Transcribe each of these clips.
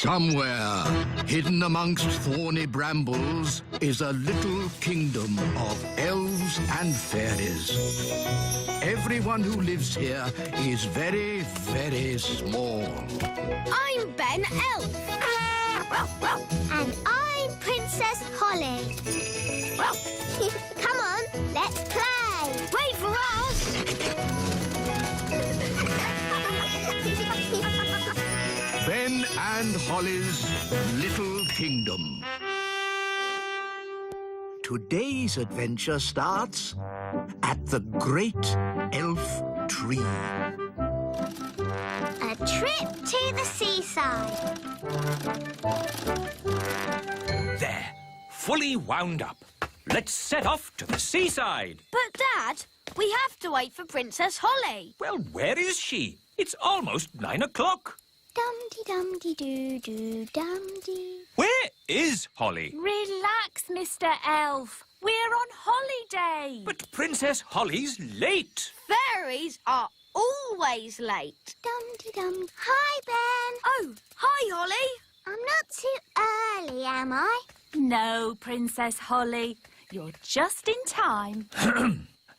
Somewhere, hidden amongst thorny brambles, is a little kingdom of elves and fairies. Everyone who lives here is very, very small. I'm Ben Elf. And I'm Princess Holly. Come on, let's play. Wait for us. Ben and Holly's Little Kingdom. Today's adventure starts at the Great Elf Tree. A trip to the seaside. There, fully wound up. Let's set off to the seaside. But, Dad, we have to wait for Princess Holly. Well, where is she? It's almost 9 o'clock. Dum-de-dum-de-doo-doo-dum-de. Where is Holly? Relax, Mr. Elf. We're on holiday. But Princess Holly's late. Fairies are always late. Dum-de-dum. Hi, Ben. Oh, hi, Holly. I'm not too early, am I? No, Princess Holly. You're just in time.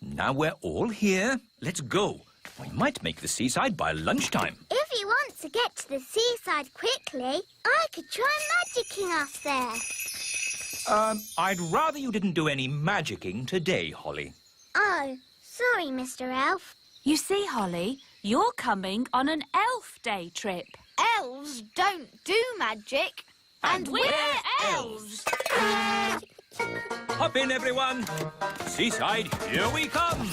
Now we're all here. Let's go. We might make the seaside by lunchtime. If you want to get to the seaside quickly, I could try magicking us there. I'd rather you didn't do any magicking today, Holly. Oh, sorry, Mr. Elf. You see, Holly, you're coming on an elf day trip. Elves don't do magic. And we're elves. Hop in, everyone. Seaside, here we come.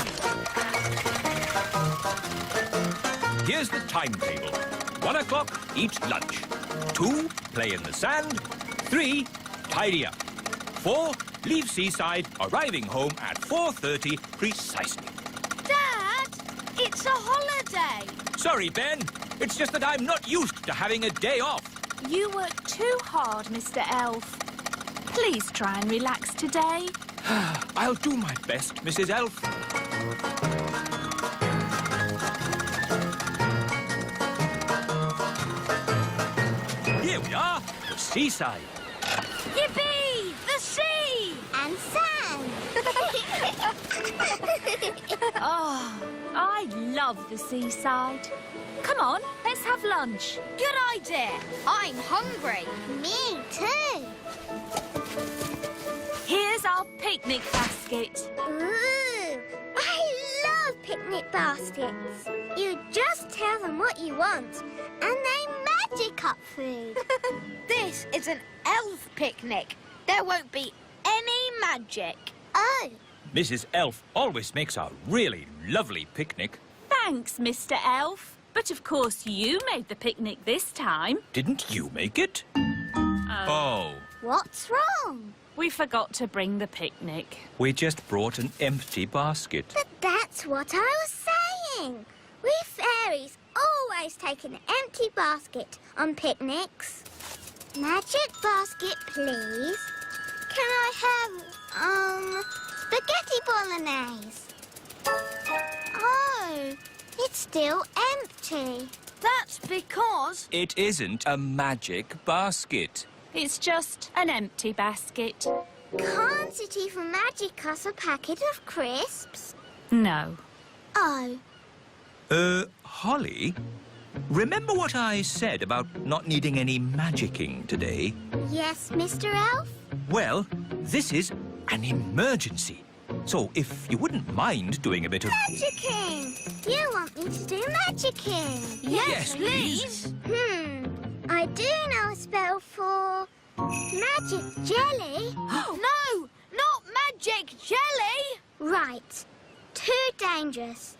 Here's the timetable. 1 o'clock, eat lunch. 2, play in the sand. 3, tidy up. 4, leave seaside, arriving home at 4:30 precisely. Dad, it's a holiday. Sorry, Ben. It's just that I'm not used to having a day off. You work too hard, Mr. Elf. Please try and relax today. I'll do my best, Mrs. Elf. Here we are, the seaside. Yippee! The sea! And sand. Oh, I love the seaside. Come on, let's have lunch. Good idea. I'm hungry. Me too. Here's our picnic basket. Ooh, I love picnic baskets. You just tell them what you want and they magic up food. This is an elf picnic. There won't be any magic. Oh, Mrs. Elf always makes a really lovely picnic. Thanks, Mr. Elf. But of course you made the picnic this time. Didn't you make it? Oh. what's wrong? We forgot to bring the picnic. We just brought an empty basket. But that's what I was saying. We fairies always take an empty basket on picnics. Magic basket, please. Can I have, spaghetti bolognese? Oh, it's still empty. That's because... It isn't a magic basket. It's just an empty basket. Can't it even magic us a packet of crisps? No. Oh, Holly, remember what I said about not needing any magicking today? yes, Mr. Elf? Well, this is an emergency. So if you wouldn't mind doing a bit of... Magicking! You want me to do magicking? Yes, please. I do know a spell for magic jelly. No, not magic jelly. Right. Too dangerous.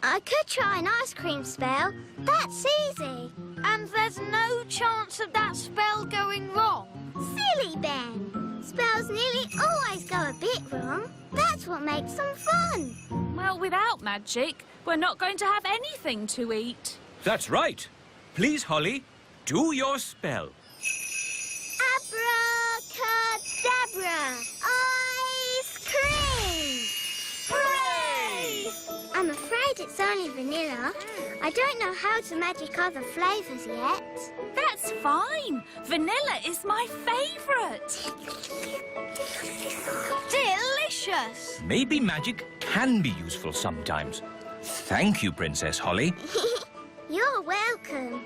I could try an ice cream spell. That's easy. And there's no chance of that spell going wrong. Silly Ben. Spells nearly always go a bit wrong. That's what makes them fun. Well, without magic, we're not going to have anything to eat. That's right. Please, Holly, do your spell. Abracadabra! Ice cream! Hooray! I'm afraid it's only only vanilla. I don't know how to magic other flavours yet. That's fine. Vanilla is my favourite. Delicious. Maybe magic can be useful sometimes. Thank you, Princess Holly. You're welcome.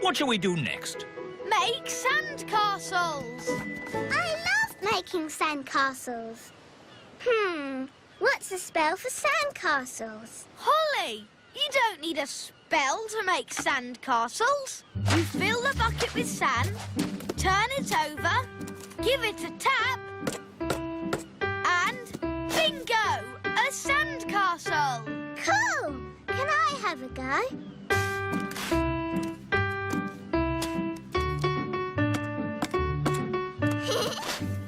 What shall we do next? Make sandcastles. I love making sandcastles. What's the spell for sandcastles? Holly, you don't need a spell to make sandcastles. You fill the bucket with sand, turn it over, give it a tap, and bingo! A sandcastle! Cool! Can I have a go?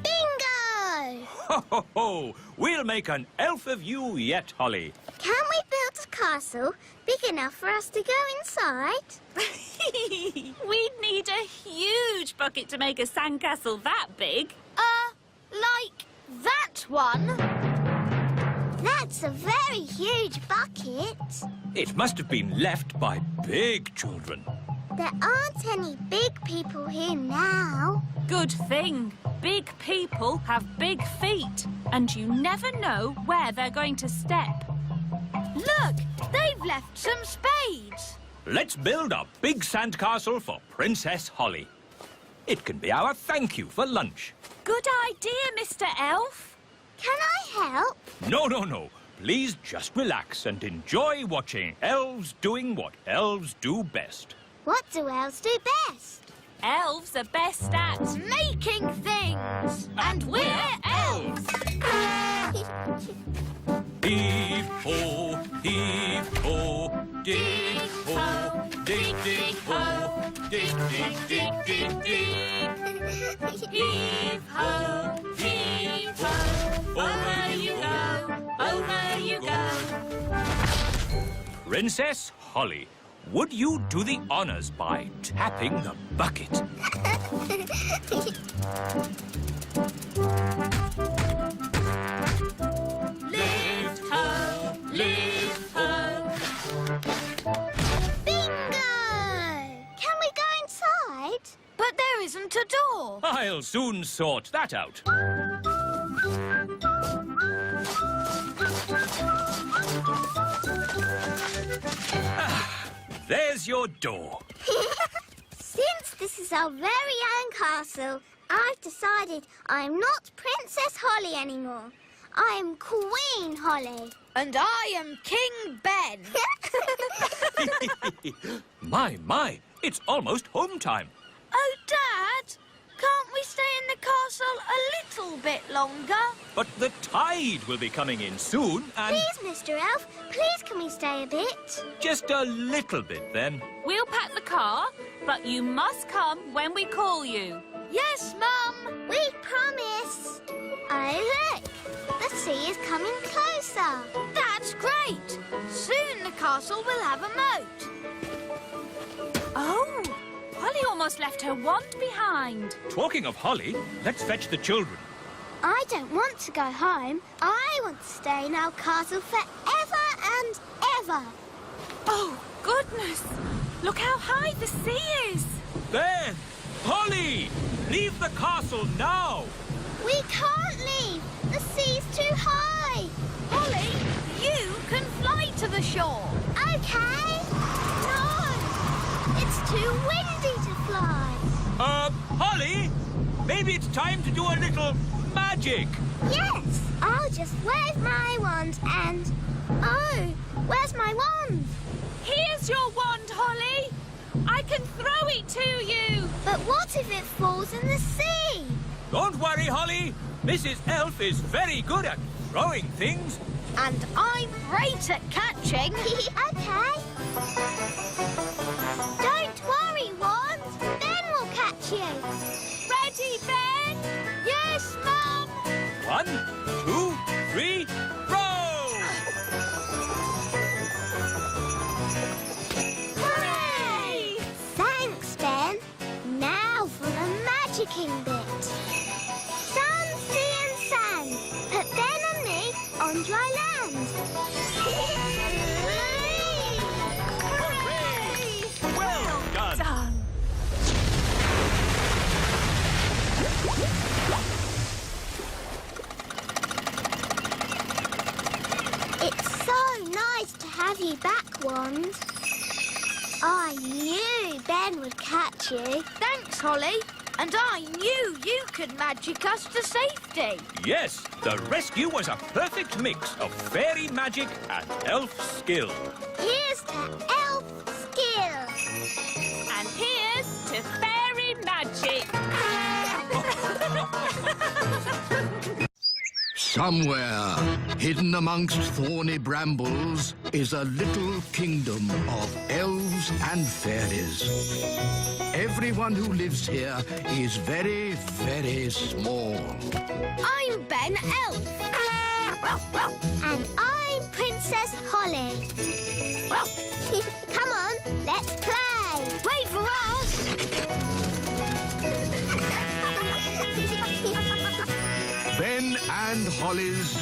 Bingo! Ho, ho, ho! We'll make an elf of you yet, Holly. Can we build a castle big enough for us to go inside? We'd need a huge bucket to make a sandcastle that big. Like that one? That's a very huge bucket. It must have been left by big children. There aren't any big people here now. Good thing. Big people have big feet, and you never know where they're going to step. Look, they've left some spades. Let's build a big sandcastle for Princess Holly. It can be our thank you for lunch. Good idea, Mr. Elf. Can I help? No, no, no. Please just relax and enjoy watching elves doing what elves do best. What do elves do best? Elves are best at... Making things. And we're elves. Heave-ho, heave-ho, dig-ho, dig-dig-ho, dig-dig-dig-dig-dig. Heave-ho, heave-ho, over you go, over you go. Princess Holly, would you do the honours by tapping the bucket? Lift ho, lift ho. Bingo! Can we go inside? But there isn't a door. I'll soon sort that out. There's your door. Since this is our very own castle, I've decided I'm not Princess Holly anymore. I am Queen Holly. And I am King Ben. My, it's almost home time. Oh, Dad, can't we stay in the castle a little bit longer? But the tide will be coming in soon, and Please, Mr. Elf, please can we stay a bit? just a little bit then. We'll pack the car, but you must come when we call you. Yes, Mum. We promise. Oh, look, the sea is coming closer. That's great. Soon the castle will have a moat. Oh, Holly almost left her wand behind. Talking of Holly, let's fetch the children. I don't want to go home. I want to stay in our castle forever and ever. Oh, goodness. Look how high the sea is. Ben! Holly! Leave the castle now! We can't leave. The sea's too high. Holly, you can fly to the shore. Okay. No, it's too windy to fly. Holly? Maybe it's time to do a little magic. Yes, I'll just wave my wand and... Oh, where's my wand? Here's your wand, Holly. I can throw it to you. But what if it falls in the sea? Don't worry, Holly. Mrs. Elf is very good at throwing things. And I'm great at catching. Okay. Don't worry, wand. Ben will catch you. Ready, Ben? Yes, Mum. 1, 2, 3, throw! Hooray! Thanks, Ben. Now for the magicking bit. Sun, sea and sand. Put Ben and me on dry land. wand. I knew Ben would catch you. Thanks, Holly. And I knew you could magic us to safety. Yes, the rescue was a perfect mix of fairy magic and elf skill. Here's to elf skill. And here's to fairy magic. Somewhere, hidden amongst thorny brambles, is a little kingdom of elves and fairies. Everyone who lives here is very, very small. I'm Ben Elf. And I'm Princess Holly. Come on, let's play. Wait for us. Ben and Holly's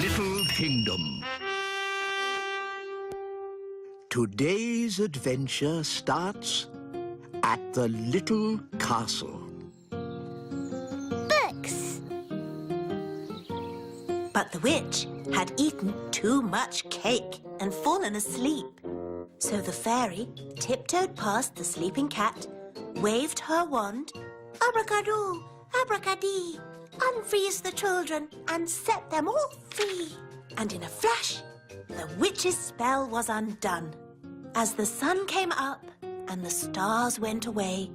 Little Kingdom. Today's adventure starts at the little castle. Books. But the witch had eaten too much cake and fallen asleep. So the fairy tiptoed past the sleeping cat, waved her wand, abracadoo, abracadee, unfreeze the children and set them all free. And in a flash, the witch's spell was undone. As the sun came up and the stars went away,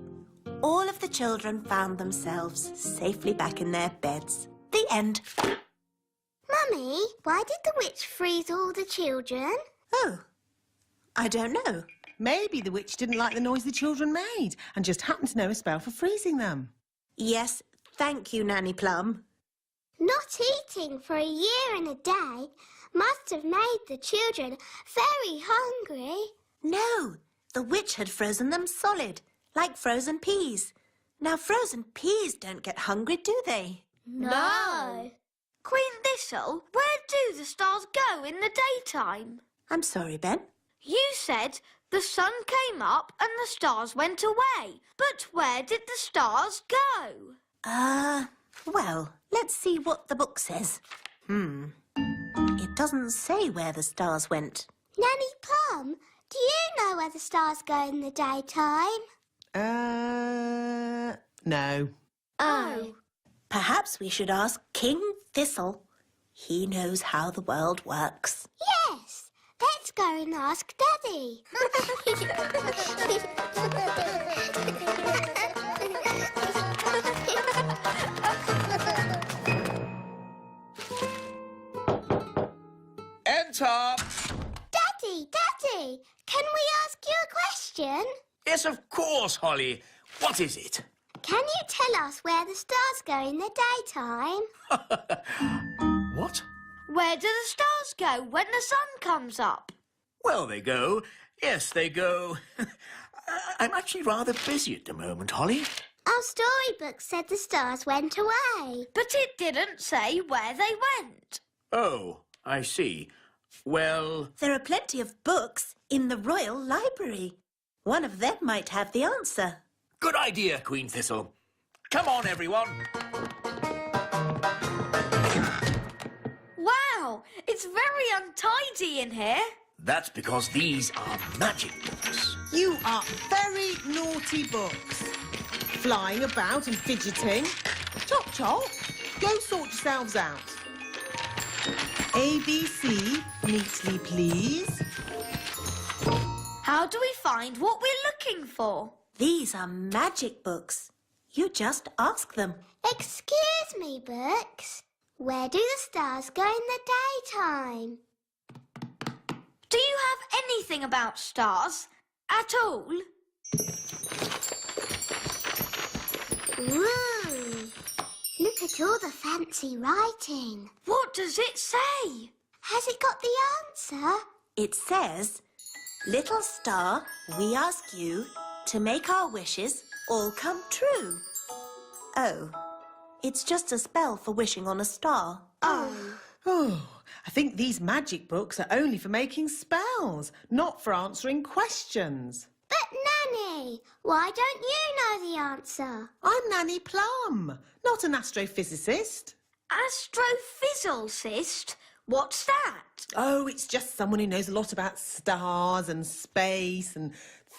all of the children found themselves safely back in their beds. The end. Mummy, why did the witch freeze all the children? Oh, I don't know. Maybe the witch didn't like the noise the children made and just happened to know a spell for freezing them. Yes, thank you, Nanny Plum. Not eating for a year and a day must have made the children very hungry. No, the witch had frozen them solid, like frozen peas. Now, frozen peas don't get hungry, do they? No. Queen Thistle, where do the stars go in the daytime? I'm sorry, Ben. You said the sun came up and the stars went away. But where did the stars go? Well, let's see what the book says. It doesn't say where the stars went. Nanny Plum, do you know where the stars go in the daytime? No. Oh. Perhaps we should ask King Thistle. He knows how the world works. Yes. Let's go and ask Daddy. Enter! Daddy, can we ask you a question? Yes, of course, Holly. What is it? Can you tell us where the stars go in the daytime? What? Where do the stars go when the sun comes up? Well, they go. Yes, they go. I'm actually rather busy at the moment, Holly. Our storybook said the stars went away. But it didn't say where they went. Oh, I see. Well, There are plenty of books in the Royal Library. One of them might have the answer. good idea, Queen Thistle. Come on, everyone. Wow, it's very untidy in here. That's because these are magic books. You are very naughty books. Flying about and fidgeting. Chop, chop. Go sort yourselves out. ABC, neatly please. How do we find what we're looking for? These are magic books. You just ask them. Excuse me, books. Where do the stars go in the daytime? Do you have anything about stars at all? Ooh, look at all the fancy writing. What does it say? Has it got the answer? It says, "Little star, we ask you to make our wishes all come true." Oh, it's just a spell for wishing on a star. Oh, I think these magic books are only for making spells, not for answering questions. But Nanny, why don't you know the answer? I'm Nanny Plum, not an astrophysicist. Astrophysicist? What's that? Oh, it's just someone who knows a lot about stars and space and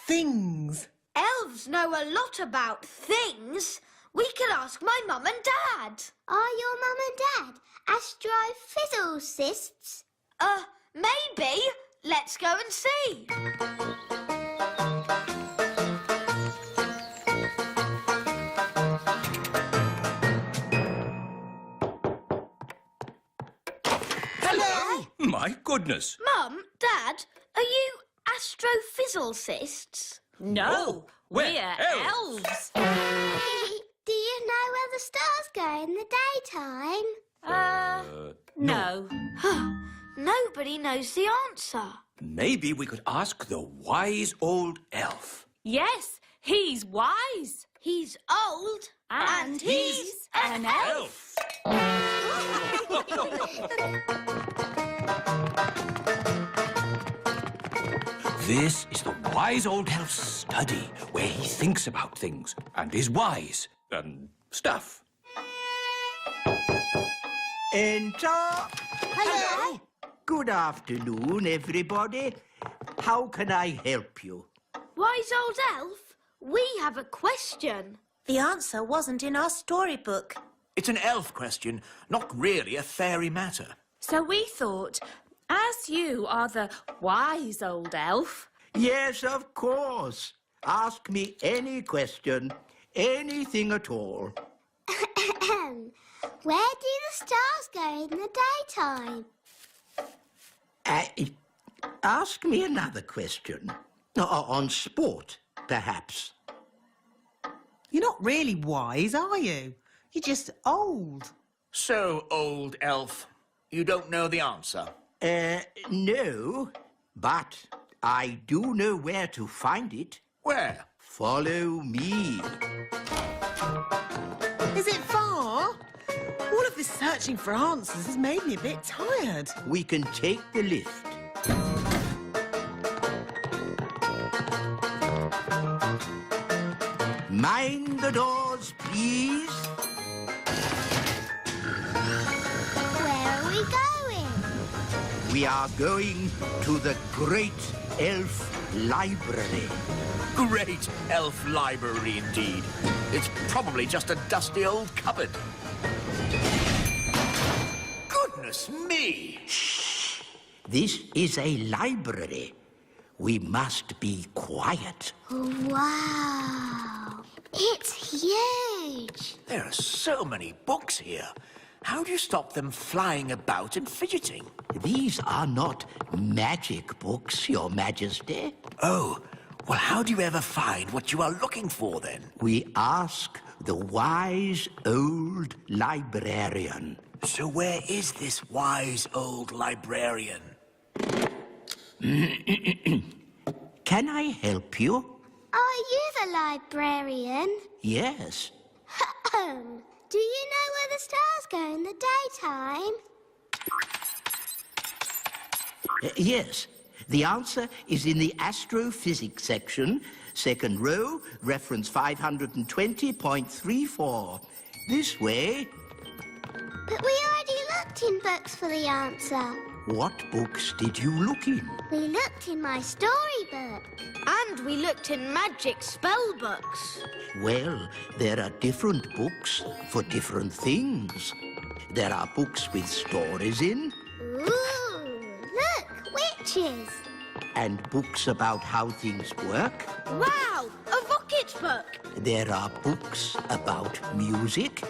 things. Elves know a lot about things. We could ask my mum and dad. Are your mum and dad astrophysicists? Maybe. Let's go and see. Hello! My goodness. Mum, Dad, are you astrophysicists? No, we're we're elves. elves. Do you know where the stars go in the daytime? No. Nobody knows the answer. Maybe we could ask the wise old elf. Yes, he's wise. He's old. And he's an elf. This is the wise old elf's study, where he thinks about things and is wise and stuff. Enter. Hello. Good afternoon, everybody. How can I help you? Wise old elf, we have a question. The answer wasn't in our storybook. It's an elf question, not really a fairy matter. So we thought, as you are the wise old elf, Yes, of course. Ask me any question, anything at all. Where do the stars go in the daytime? Ask me another question. On sport, perhaps. You're not really wise, are you? You're just old. So, old elf, you don't know the answer? No, but I do know where to find it. Where? Follow me. Is it far? All of this searching for answers has made me a bit tired. We can take the lift. Mind the doors, please. Where are we going? We are going to the Great Elf Library. Great elf library indeed. It's probably just a dusty old cupboard. Goodness me! This is a library. We must be quiet. Wow. It's huge. There are so many books here. How do you stop them flying about and fidgeting? These are not magic books, Your Majesty. Oh, well, how do you ever find what you are looking for, then? We ask the wise old librarian. So where is this wise old librarian? Can I help you? Are you the librarian? Yes. Do you know where the stars go in the daytime? Yes. The answer is in the astrophysics section, second row, reference 520.34. This way. But we already looked in books for the answer. What books did you look in? We looked in my storybook. And we looked in magic spell books. Well, there are different books for different things. There are books with stories in, Ooh, look, witches. and books about how things work. Wow, a rocket book. There are books about music,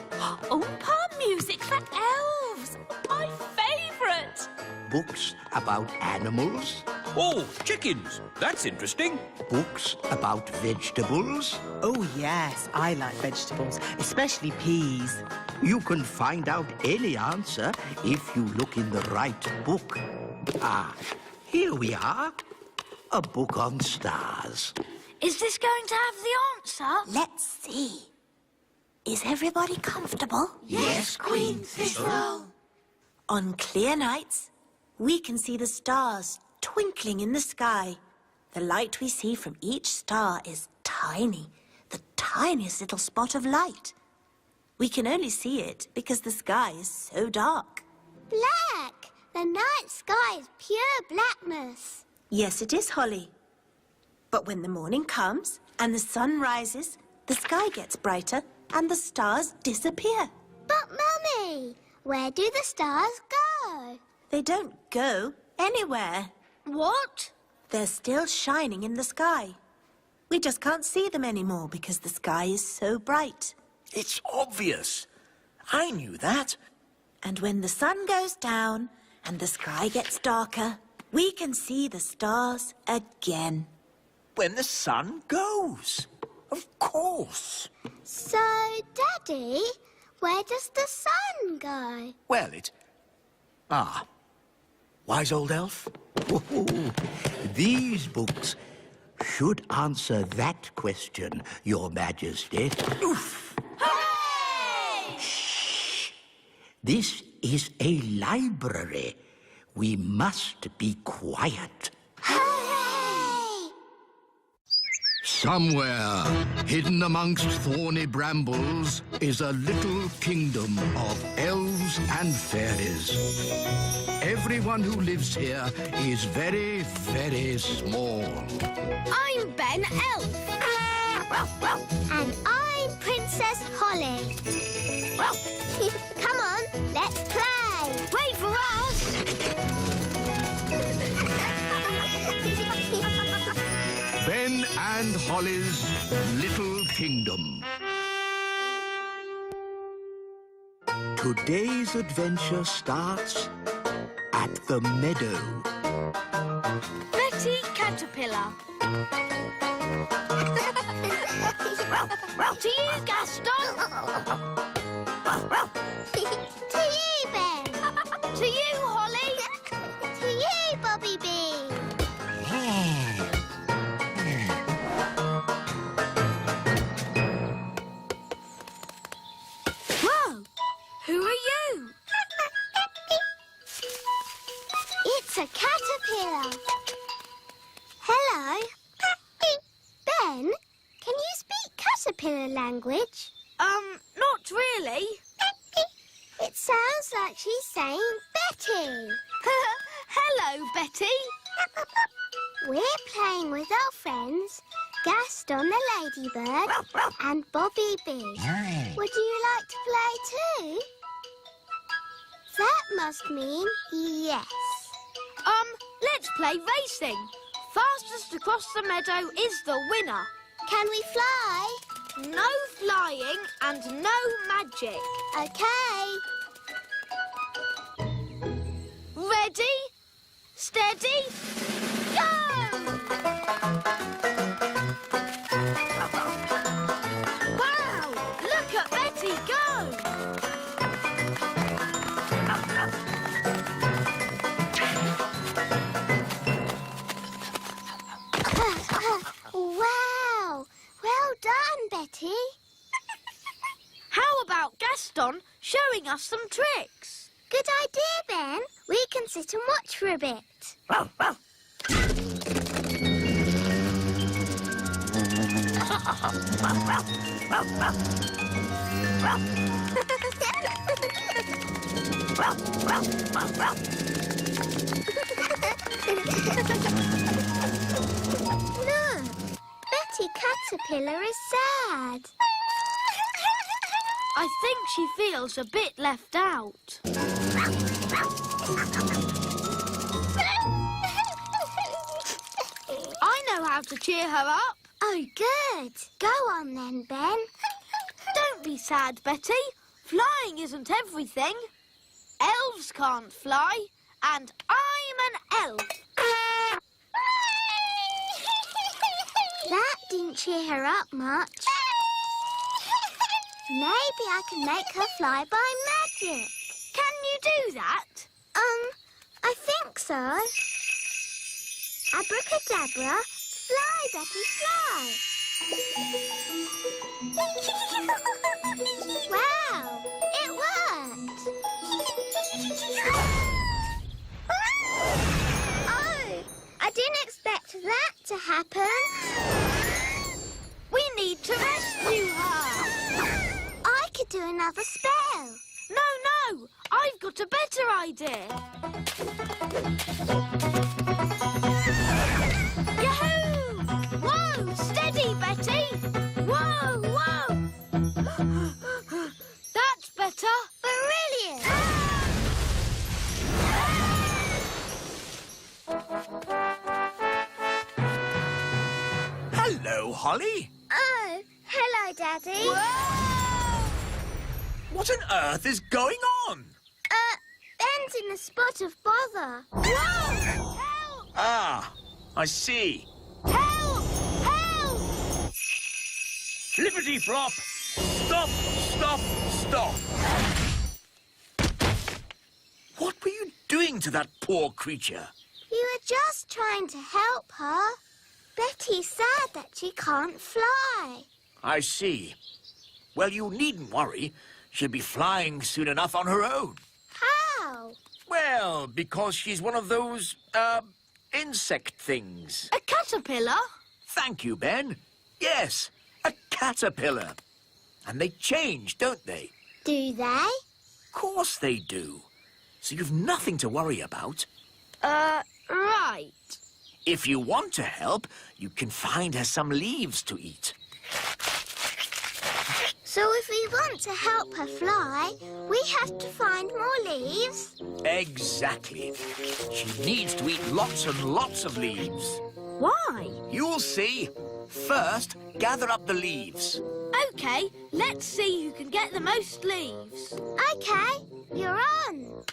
Oompa music for elves. My favourite. books about animals, Oh, chickens. That's interesting. books about vegetables. Oh, yes, I like vegetables, especially peas. You can find out any answer if you look in the right book. Ah, here we are. A book on stars. Is this going to have the answer? Let's see. Is everybody comfortable? Yes, Queen Thistle. On clear nights, we can see the stars twinkling in the sky. The light we see from each star is tiny, the tiniest little spot of light. We can only see it because the sky is so dark. Black. The night sky is pure blackness. Yes, it is, Holly. But when the morning comes and the sun rises, the sky gets brighter and the stars disappear. But, Mummy, where do the stars go? They don't go anywhere. What? They're still shining in the sky. We just can't see them anymore because the sky is so bright. It's obvious. I knew that. And when the sun goes down and the sky gets darker, we can see the stars again. When the sun goes. Of course. So, Daddy, where does the sun go? Well, wise old elf? Oh, these books should answer that question, Your Majesty. Oof! Hooray! Shh! This is a library. We must be quiet. Hooray! Somewhere, hidden amongst thorny brambles, is a little kingdom of elves and fairies. Everyone who lives here is very, very small. I'm Ben Elf. And I'm Princess Holly. Come on, let's play. Wait for us. Ben and Holly's Little Kingdom. Today's adventure starts at the meadow. Betty Caterpillar. To you, Gaston. To you, Ben. To you, Holly. To you, Bobby B. Whoa! Who are you? It's a caterpillar. Hello. Ben, can you speak caterpillar language? Not really. It sounds like she's saying Betty. Hello, Betty. We're playing with our friends, Gaston the ladybird and Bobby B. Would you like to play too? That must mean yes. Let's play racing. Fastest across the meadow is the winner. Can we fly? No flying and no magic. Okay. Ready? Steady? Go! Wow! Look at Betty go! Wow! Well done, Betty. How about Gaston showing us some tricks? Good idea, Ben. We can sit and watch for a bit. Look, Betty Caterpillar is sad. I think she feels a bit left out. I know how to cheer her up. Oh, good. Go on then, Ben. Don't be sad, Betty. Flying isn't everything. Elves can't fly, and I'm an elf. That didn't cheer her up much. Maybe I can make her fly by magic. Can you do that? I think so. Abracadabra, fly, Betty, fly. Wow, it worked. Oh, I didn't expect that to happen. We need to rescue her. I could do another spell. No, I've got a better idea. Yahoo! Whoa! Steady, Betty! Whoa, whoa! That's better. Brilliant! Hello, Holly. Oh, hello, Daddy. What on earth is going on? Ben's in a spot of bother. Whoa! Help! Ah, I see. Help! Help! Flippity-flop! Stop, stop, stop! What were you doing to that poor creature? We were just trying to help her. Betty's sad that she can't fly. I see. Well, you needn't worry. She'll be flying soon enough on her own. How? Well, because she's one of those, insect things. A caterpillar? Thank you, Ben. Yes, a caterpillar. And they change, don't they? Do they? Of course they do. So you've nothing to worry about. Right. If you want to help, you can find her some leaves to eat. So if we want to help her fly, we have to find more leaves? Exactly. She needs to eat lots and lots of leaves. Why? You'll see. First, gather up the leaves. OK, let's see who can get the most leaves. OK, you're on.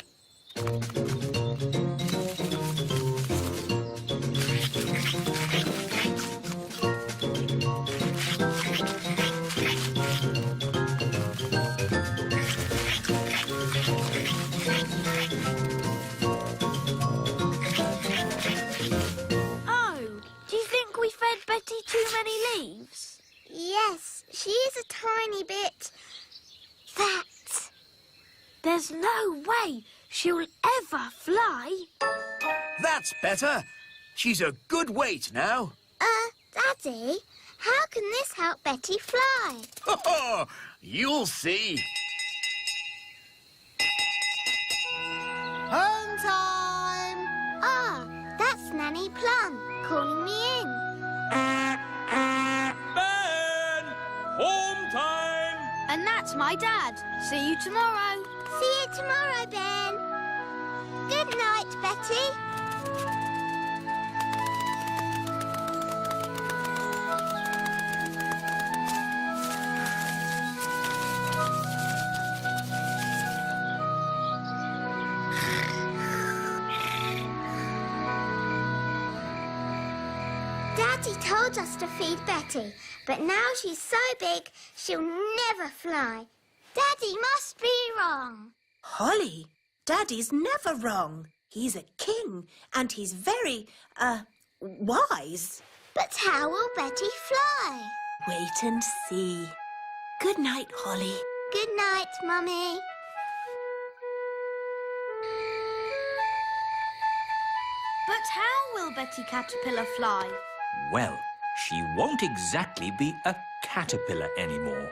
Betty too many leaves? Yes, she is a tiny bit fat. There's no way she'll ever fly. That's better. She's a good weight now. Daddy, how can this help Betty fly? You'll see. Home time! Ah, that's Nanny Plum calling me in. Ben! Home time! And that's my dad. See you tomorrow. See you tomorrow, Ben. Good night, Betty. Daddy told us to feed Betty, but now she's so big she'll never fly. Daddy must be wrong. Holly, Daddy's never wrong. He's a king, and he's very, wise. But how will Betty fly? Wait and see. Good night, Holly. Good night, Mummy. But how will Betty Caterpillar fly? Well, she won't exactly be a caterpillar anymore.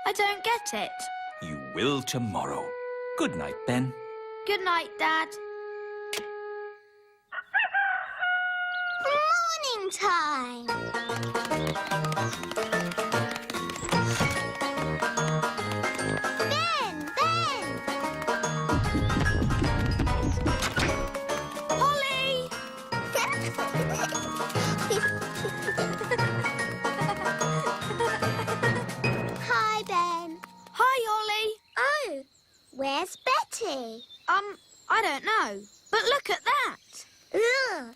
I don't get it. You will tomorrow. Good night, Ben. Good night, Dad. Morning time. Ben! Holly! Hi, Ben. Hi, Holly. Oh, where's Betty? I don't know. But look at that. Ugh.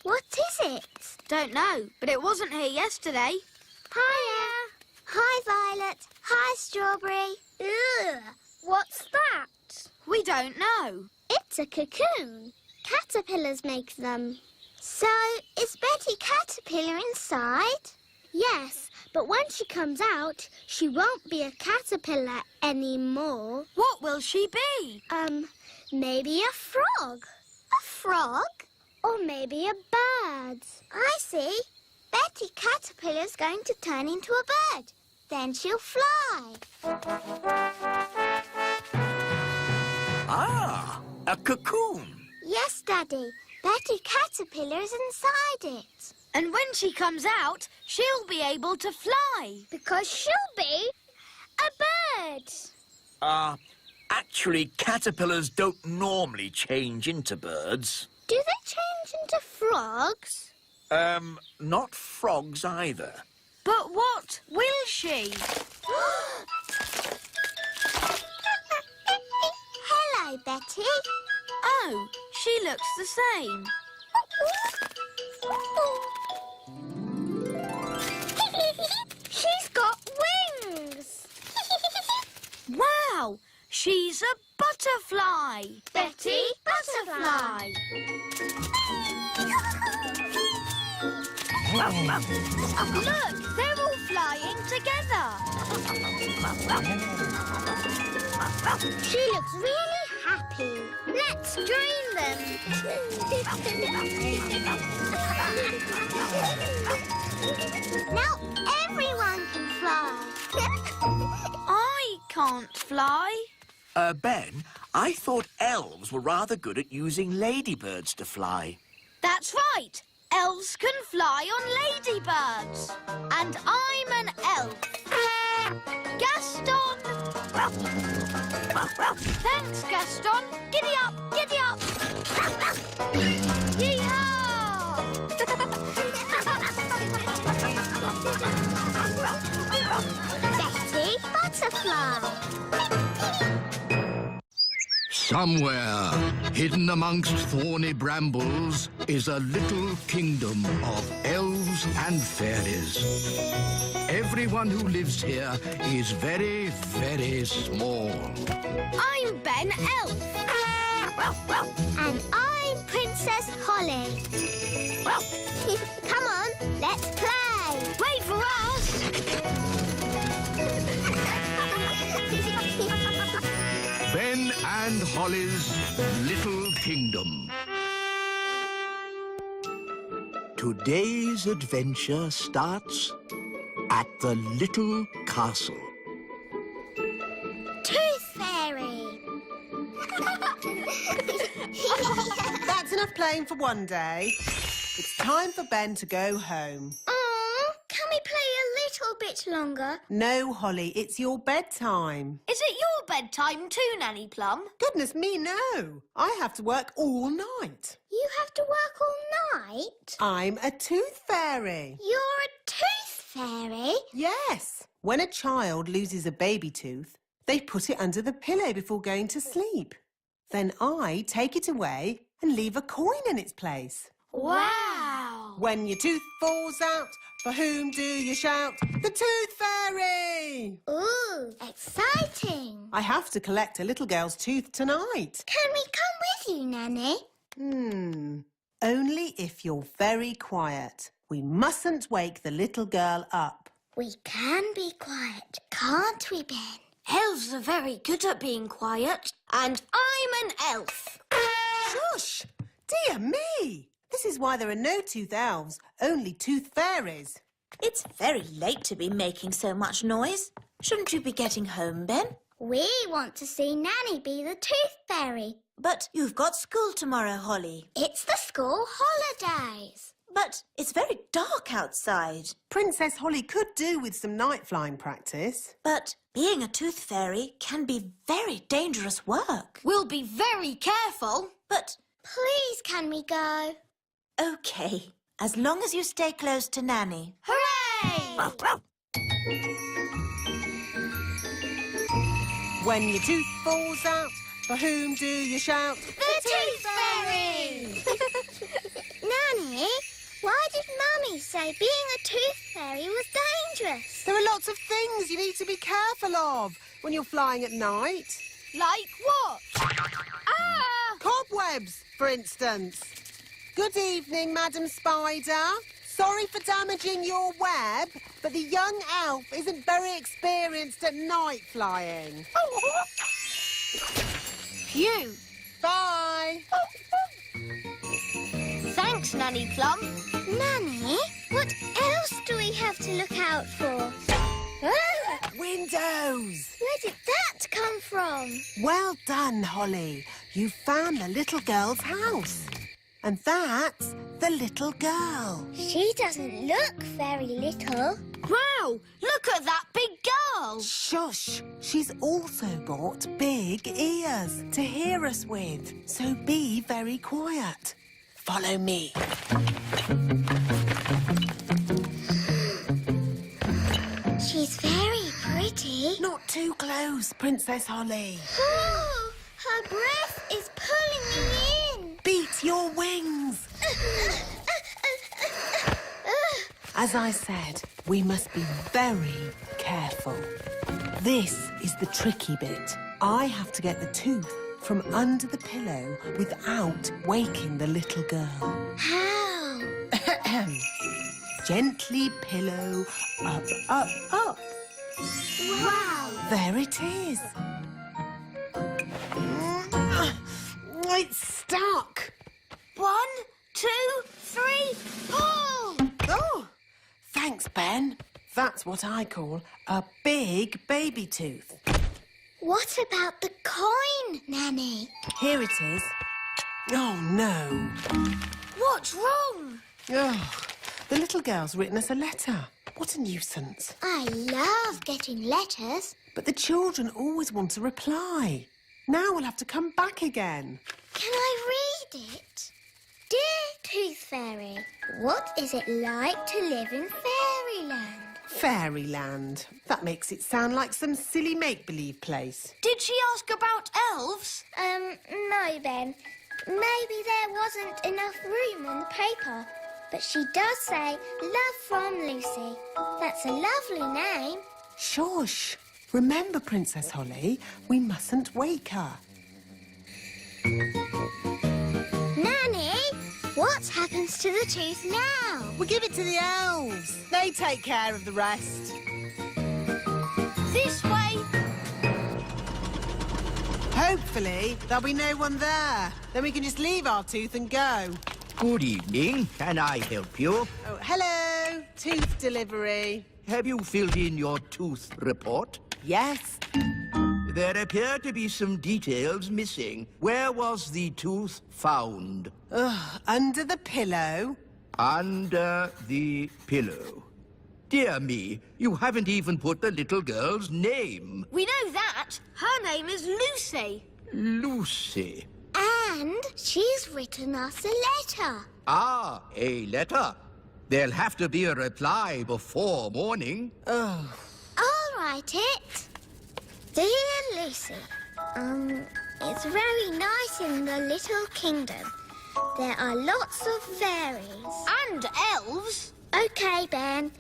What is it? Don't know, but it wasn't here yesterday. Hiya. Hi, Violet. Hi, Strawberry. Ugh. What's that? We don't know. It's a cocoon. Caterpillars make them. So, is Betty Caterpillar inside? Yes, but when she comes out, she won't be a caterpillar anymore. What will she be? Maybe a frog. A frog? Or maybe a bird. I see. Betty Caterpillar's going to turn into a bird. Then she'll fly. Ah, A cocoon. Yes, Daddy. Betty Caterpillar is inside it. And when she comes out, she'll be able to fly. Because she'll be a bird. Actually, caterpillars don't normally change into birds. Do they change into frogs? Not frogs either. But what will she? Hello, Betty. Oh, she looks the same. She's got wings. Wow, she's a butterfly. Betty Butterfly. Look, they're all flying together. She looks really happy. Let's join them. Now everyone can fly. I can't fly. Ben, I thought elves were rather good at using ladybirds to fly. That's right. Elves can fly on ladybirds. And I'm an elf. Gaston! Thanks, Gaston. Giddy up, giddy up. Yee-haw! Betty Butterfly. Somewhere, hidden amongst thorny brambles, is a little kingdom of elves and fairies. Everyone who lives here is very, very small. I'm Ben Elf. And I'm Princess Holly. Come on, let's play. Wait for us. Ben and Holly's Little Kingdom. Today's adventure starts at the little castle. Tooth Fairy. That's enough playing for one day. It's time for Ben to go home. Aw, can we play a little bit longer? No, Holly, it's your bedtime. Is it your bedtime too, Nanny Plum? Goodness me, no. I have to work all night. You have to work all night? I'm a tooth fairy. You're a tooth fairy? Yes. When a child loses a baby tooth, they put it under the pillow before going to sleep. Then I take it away and leave a coin in its place. Wow! When your tooth falls out, for whom do you shout? The Tooth Fairy! Ooh, exciting. I have to collect a little girl's tooth tonight. Can we come with you, Nanny? Only if you're very quiet. We mustn't wake the little girl up. We can be quiet, can't we, Ben? Elves are very good at being quiet. And I'm an elf. Shush! Dear me! This is why there are no tooth elves, only tooth fairies. It's very late to be making so much noise. Shouldn't you be getting home, Ben? We want to see Nanny be the Tooth Fairy. But you've got school tomorrow, Holly. It's the school holidays. But it's very dark outside. Princess Holly could do with some night flying practice. But being a tooth fairy can be very dangerous work. We'll be very careful. But Please, can we go? OK, as long as you stay close to Nanny. Hooray! When your tooth falls out, for whom do you shout? The Tooth Fairy! Nanny, why did Mummy say being a Tooth Fairy was dangerous? There are lots of things you need to be careful of when you're flying at night. Like what? Ah! Cobwebs, for instance. Good evening, Madam Spider. Sorry for damaging your web, but the young elf isn't very experienced at night flying. Phew. Bye. Thanks, Nanny Plum. Nanny, what else do we have to look out for? Windows. Where did that come from? Well done, Holly. You found the little girl's house. And that's the little girl. She doesn't look very little. Wow, look at that big girl. Shush! She's also got big ears to hear us with. So be very quiet. Follow me. She's very pretty. Not too close, Princess Holly. Oh, her breath is pulling me in. Beat your wings. As I said, we must be very careful. This is the tricky bit. I have to get the tooth from under the pillow without waking the little girl. How? Gently pillow, up, up, up. Wow. There it is. It's stuck. 1, 2, 3, pull! Oh, thanks, Ben. That's what I call a big baby tooth. What about the coin, Nanny? Here it is. Oh, no. What's wrong? Oh, the little girl's written us a letter. What a nuisance. I love getting letters. But the children always want a reply. Now we'll have to come back again. Can I read it? Dear Tooth Fairy, what is it like to live in fairyland? Fairyland. That makes it sound like some silly make-believe place. Did she ask about elves? No, Ben. Maybe there wasn't enough room on the paper. But she does say, love from Lucy. That's a lovely name. Shush. Remember, Princess Holly, we mustn't wake her. Nanny, what happens to the tooth now? We'll give it to the elves. They take care of the rest. This way. Hopefully, there'll be no one there. Then we can just leave our tooth and go. Good evening. Can I help you? Oh, hello. Tooth delivery. Have you filled in your tooth report? Yes. There appear to be some details missing. Where was the tooth found? Under the pillow. Under the pillow. Dear me, you haven't even put the little girl's name. We know that. Her name is Lucy. Lucy. And she's written us a letter. Ah, a letter. There'll have to be a reply before morning. I'll write it. Dear Lucy, it's very nice in the little kingdom. There are lots of fairies. And elves. Okay, Ben.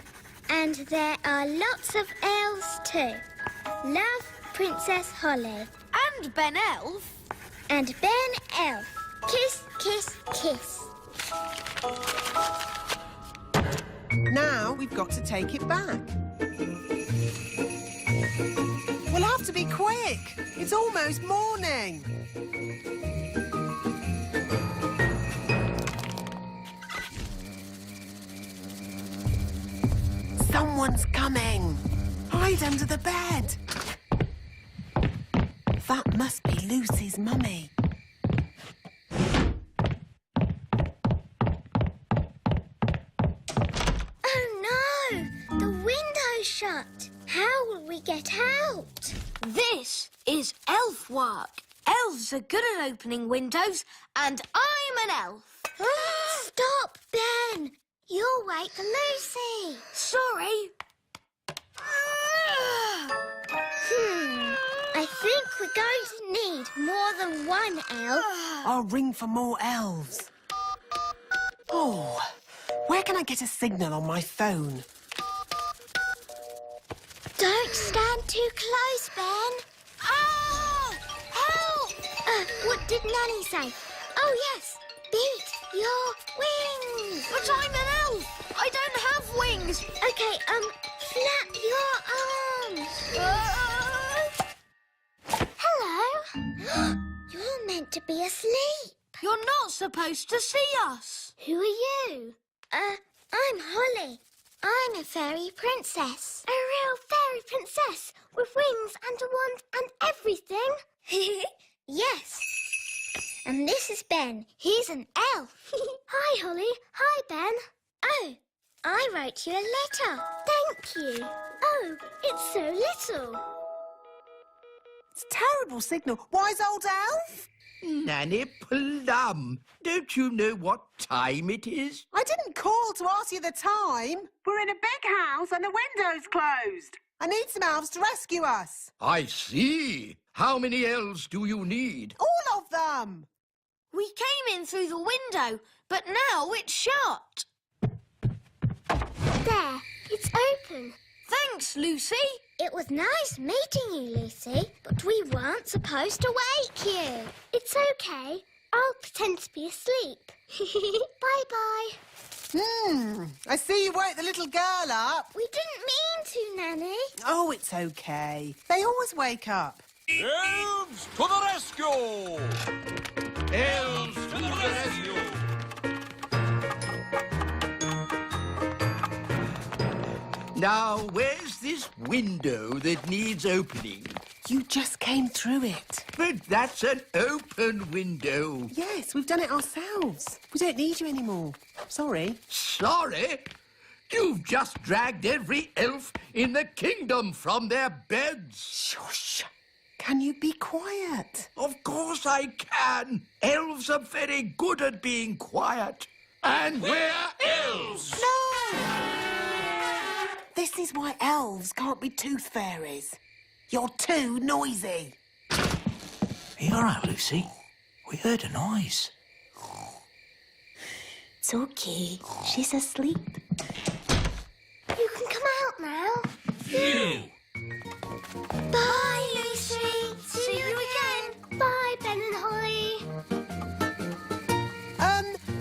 And there are lots of elves too. Love, Princess Holly. And Ben Elf. And Ben Elf. Kiss, kiss, kiss. Now we've got to take it back. We'll have to be quick. It's almost morning. Someone's coming. Hide under the bed. That must be Lucy's mummy. Oh no! The window's shut. How will we get out? This is elf work. Elves are good at opening windows, and I'm an elf. Stop, Ben! You'll wake Lucy. Sorry. I think we're going to need more than one elf. I'll ring for more elves. Oh, where can I get a signal on my phone? Don't stand too close, Ben. Ah! Help! What did Nanny say? Oh, yes. Beat your wings. But I'm an elf. I don't have wings. Okay, flap your arms. Hello. You're meant to be asleep. You're not supposed to see us. Who are you? I'm Holly. I'm a fairy princess. A real fairy princess with wings and a wand and everything? Yes. Ben. He's an elf. Hi, Holly. Hi, Ben. Oh, I wrote you a letter. Thank you. Oh, it's so little. It's a terrible signal. Wise old elf? Nanny Plum, don't you know what time it is? I didn't call to ask you the time. We're in a big house and the window's closed. I need some elves to rescue us. I see. How many elves do you need? All of them. We came in through the window, but now it's shut. There, it's open. Thanks, Lucy. It was nice meeting you, Lucy, but we weren't supposed to wake you. It's okay. I'll pretend to be asleep. Bye-bye. I see you woke the little girl up. We didn't mean to, Nanny. Oh, it's okay. They always wake up. Elves to the rescue! Elves to the rescue! Now, where's this window that needs opening? You just came through it. But that's an open window. Yes, we've done it ourselves. We don't need you anymore. Sorry. Sorry? You've just dragged every elf in the kingdom from their beds. Shush. Can you be quiet? Of course I can. Elves are very good at being quiet. And we're elves. No! This is why elves can't be tooth fairies. You're too noisy. Are you all right, Lucy? We heard a noise. It's okay. She's asleep. You can come out now. Phew! Bye, Lucy. See you again. Bye, Ben and Holly.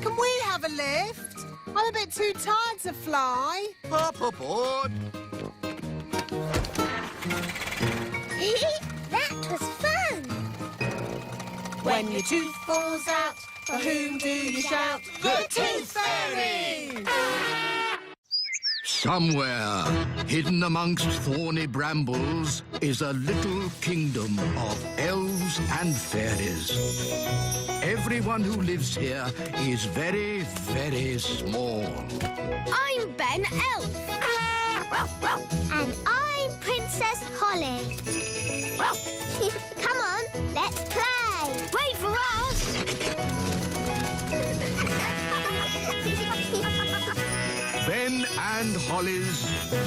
Can we have a lift? I'm a bit too tired to fly. Hop aboard. That was fun. When your tooth falls out, for whom do you shout? The Tooth Fairy! Somewhere, hidden amongst thorny brambles, is a little kingdom of elves and fairies. Everyone who lives here is very, very small. I'm Ben Elf. And I'm Princess Holly. Come on, let's play. Wait for us. Ben and Holly's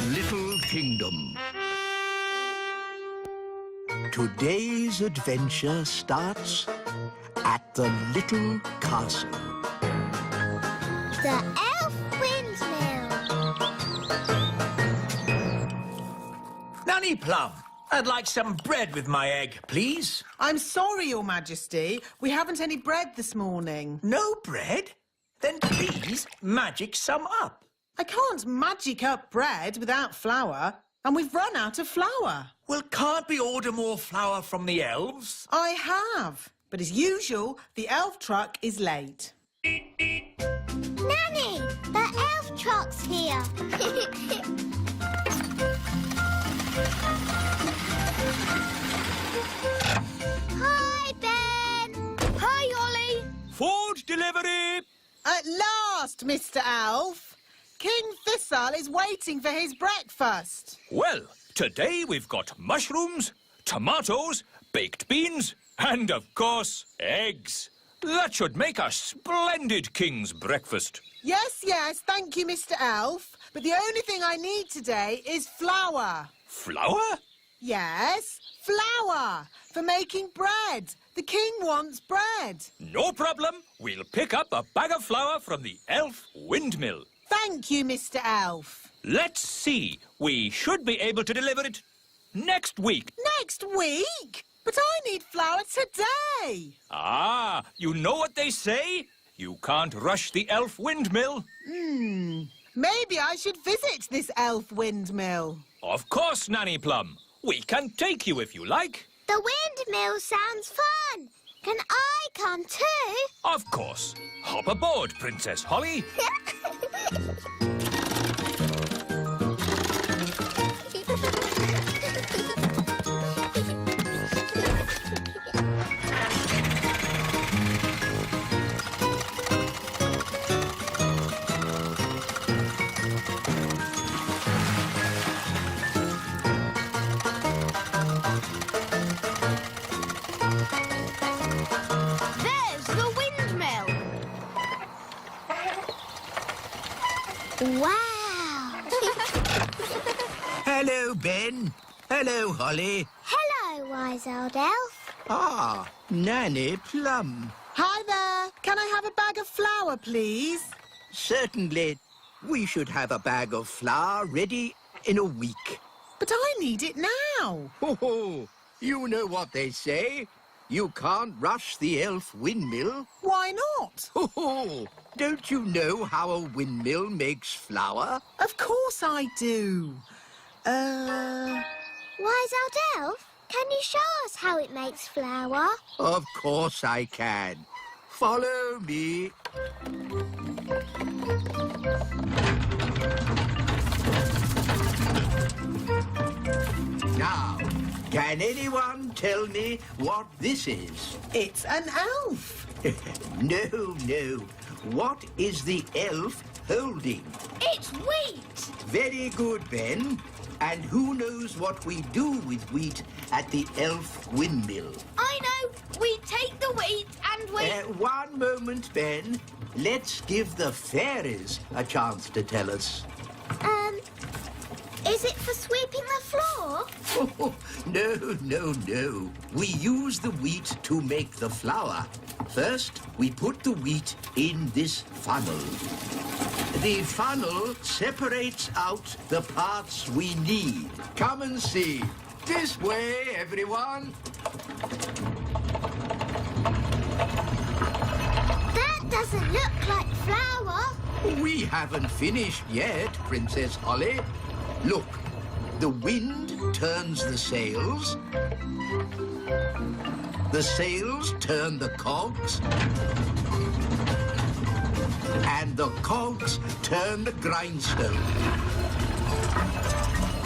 Little Kingdom. Today's adventure starts at the little castle. The elf windmill. Nanny Plum, I'd like some bread with my egg, please. I'm sorry, Your Majesty. We haven't any bread this morning. No bread? Then please magic some up. I can't magic up bread without flour, and we've run out of flour. Well, can't we order more flour from the elves? I have, but as usual, the elf truck is late. Nanny, the elf truck's here. Hi, Ben. Hi, Ollie. Food delivery! At last, Mr. Elf. King Thistle is waiting for his breakfast. Well, today we've got mushrooms, tomatoes, baked beans, and, of course, eggs. That should make a splendid king's breakfast. Yes, thank you, Mr. Elf. But the only thing I need today is flour. Flour? Yes, flour for making bread. The king wants bread. No problem. We'll pick up a bag of flour from the elf windmill. Thank you, Mr. Elf. Let's see. We should be able to deliver it next week. Next week? But I need flour today. Ah, you know what they say? You can't rush the elf windmill. Maybe I should visit this elf windmill. Of course, Nanny Plum. We can take you if you like. The windmill sounds fun. Can I come too? Of course. Hop aboard, Princess Holly. Hello, Ben. Hello, Holly. Hello, wise old elf. Ah, Nanny Plum. Hi there. Can I have a bag of flour, please? Certainly. We should have a bag of flour ready in a week. But I need it now. Ho! You know what they say. You can't rush the elf windmill. Why not? Ho! Don't you know how a windmill makes flour? Of course I do. Wise old elf, can you show us how it makes flour? Of course I can. Follow me. Now, can anyone tell me what this is? It's an elf. No. What is the elf holding? It's wheat! Very good, Ben. And who knows what we do with wheat at the elf windmill? I know! We take the wheat and we... One moment, Ben. Let's give the fairies a chance to tell us. Is it for sweeping the floor? Oh, no. We use the wheat to make the flour. First, we put the wheat in this funnel. The funnel separates out the parts we need. Come and see. This way, everyone. That doesn't look like flour. We haven't finished yet, Princess Holly. Look, the wind turns the sails. The sails turn the cogs. And the cogs turn the grindstone.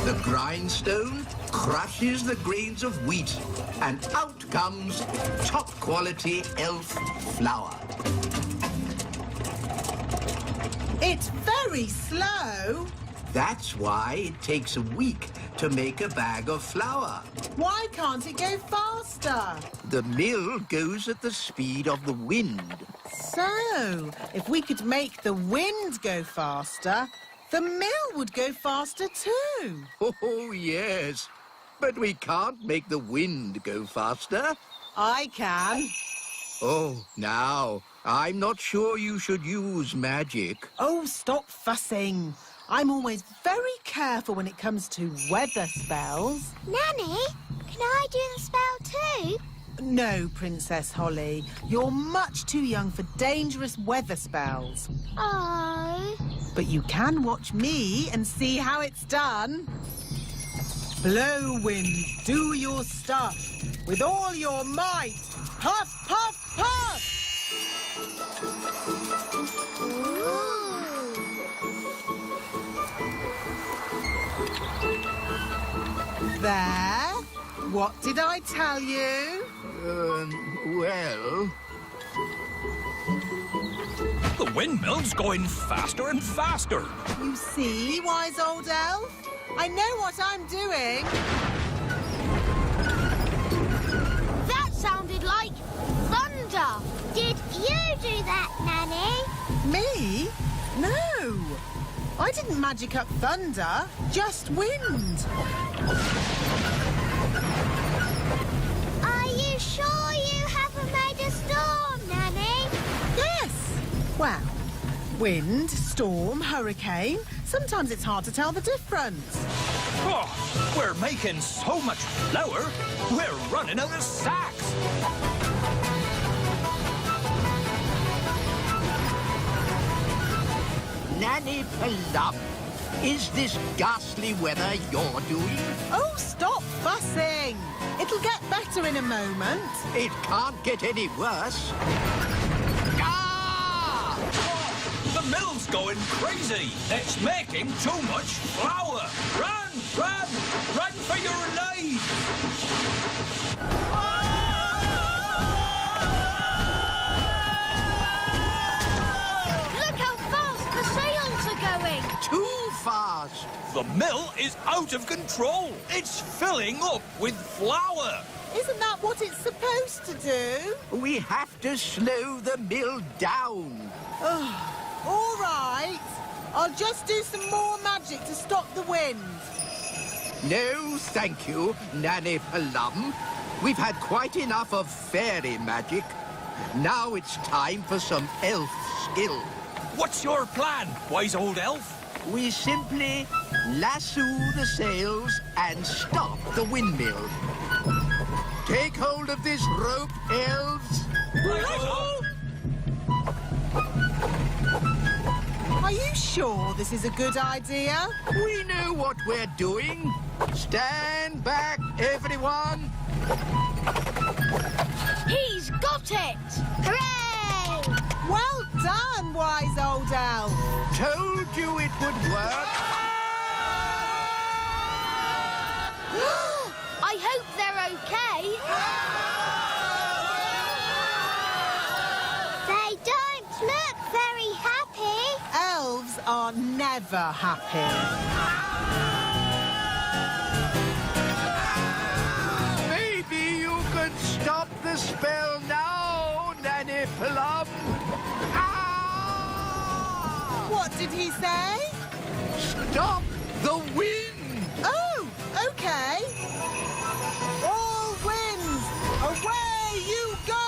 The grindstone crushes the grains of wheat, and out comes top-quality elf flour. It's very slow. That's why it takes a week to make a bag of flour. Why can't it go faster? The mill goes at the speed of the wind. So, if we could make the wind go faster, the mill would go faster too. Oh, yes. But we can't make the wind go faster. I can. Oh, now, I'm not sure you should use magic. Oh, stop fussing. I'm always very careful when it comes to weather spells. Nanny, can I do the spell too? No, Princess Holly. You're much too young for dangerous weather spells. Oh. But you can watch me and see how it's done. Blow, wind, do your stuff. With all your might. Puff, puff, puff! There. What did I tell you? Well... The windmill's going faster and faster. You see, wise old elf? I know what I'm doing. That sounded like thunder! Did you do that, Nanny? Me? No. I didn't magic up thunder, just wind. Are you sure you haven't made a storm, Nanny? Yes. Well, wind, storm, hurricane. Sometimes it's hard to tell the difference. Oh, we're making so much flour, we're running out of sacks. Nanny Plum, is this ghastly weather you're doing? Oh, stop fussing. It'll get better in a moment. It can't get any worse. Ah! The mill's going crazy. It's making too much flour. Run, run, run for your life. Look how fast the sails are going! Too fast. The mill is out of control. It's filling up with flour. Isn't that what it's supposed to do? We have to slow the mill down. All right. I'll just do some more magic to stop the wind. No, thank you, Nanny Plum. We've had quite enough of fairy magic. Now it's time for some elf skill. What's your plan, wise old elf? We simply lasso the sails and stop the windmill. Take hold of this rope, elves. Are you sure this is a good idea? We know what we're doing. Stand back, everyone. He's got it! Hooray! Well done, wise old elf. Told you it would work. I hope they're okay. They don't look very happy. Elves are never happy. Maybe you could stop the spell now, Nanny Plum. What did he say? Stop the wind! Oh, okay. All winds, away you go!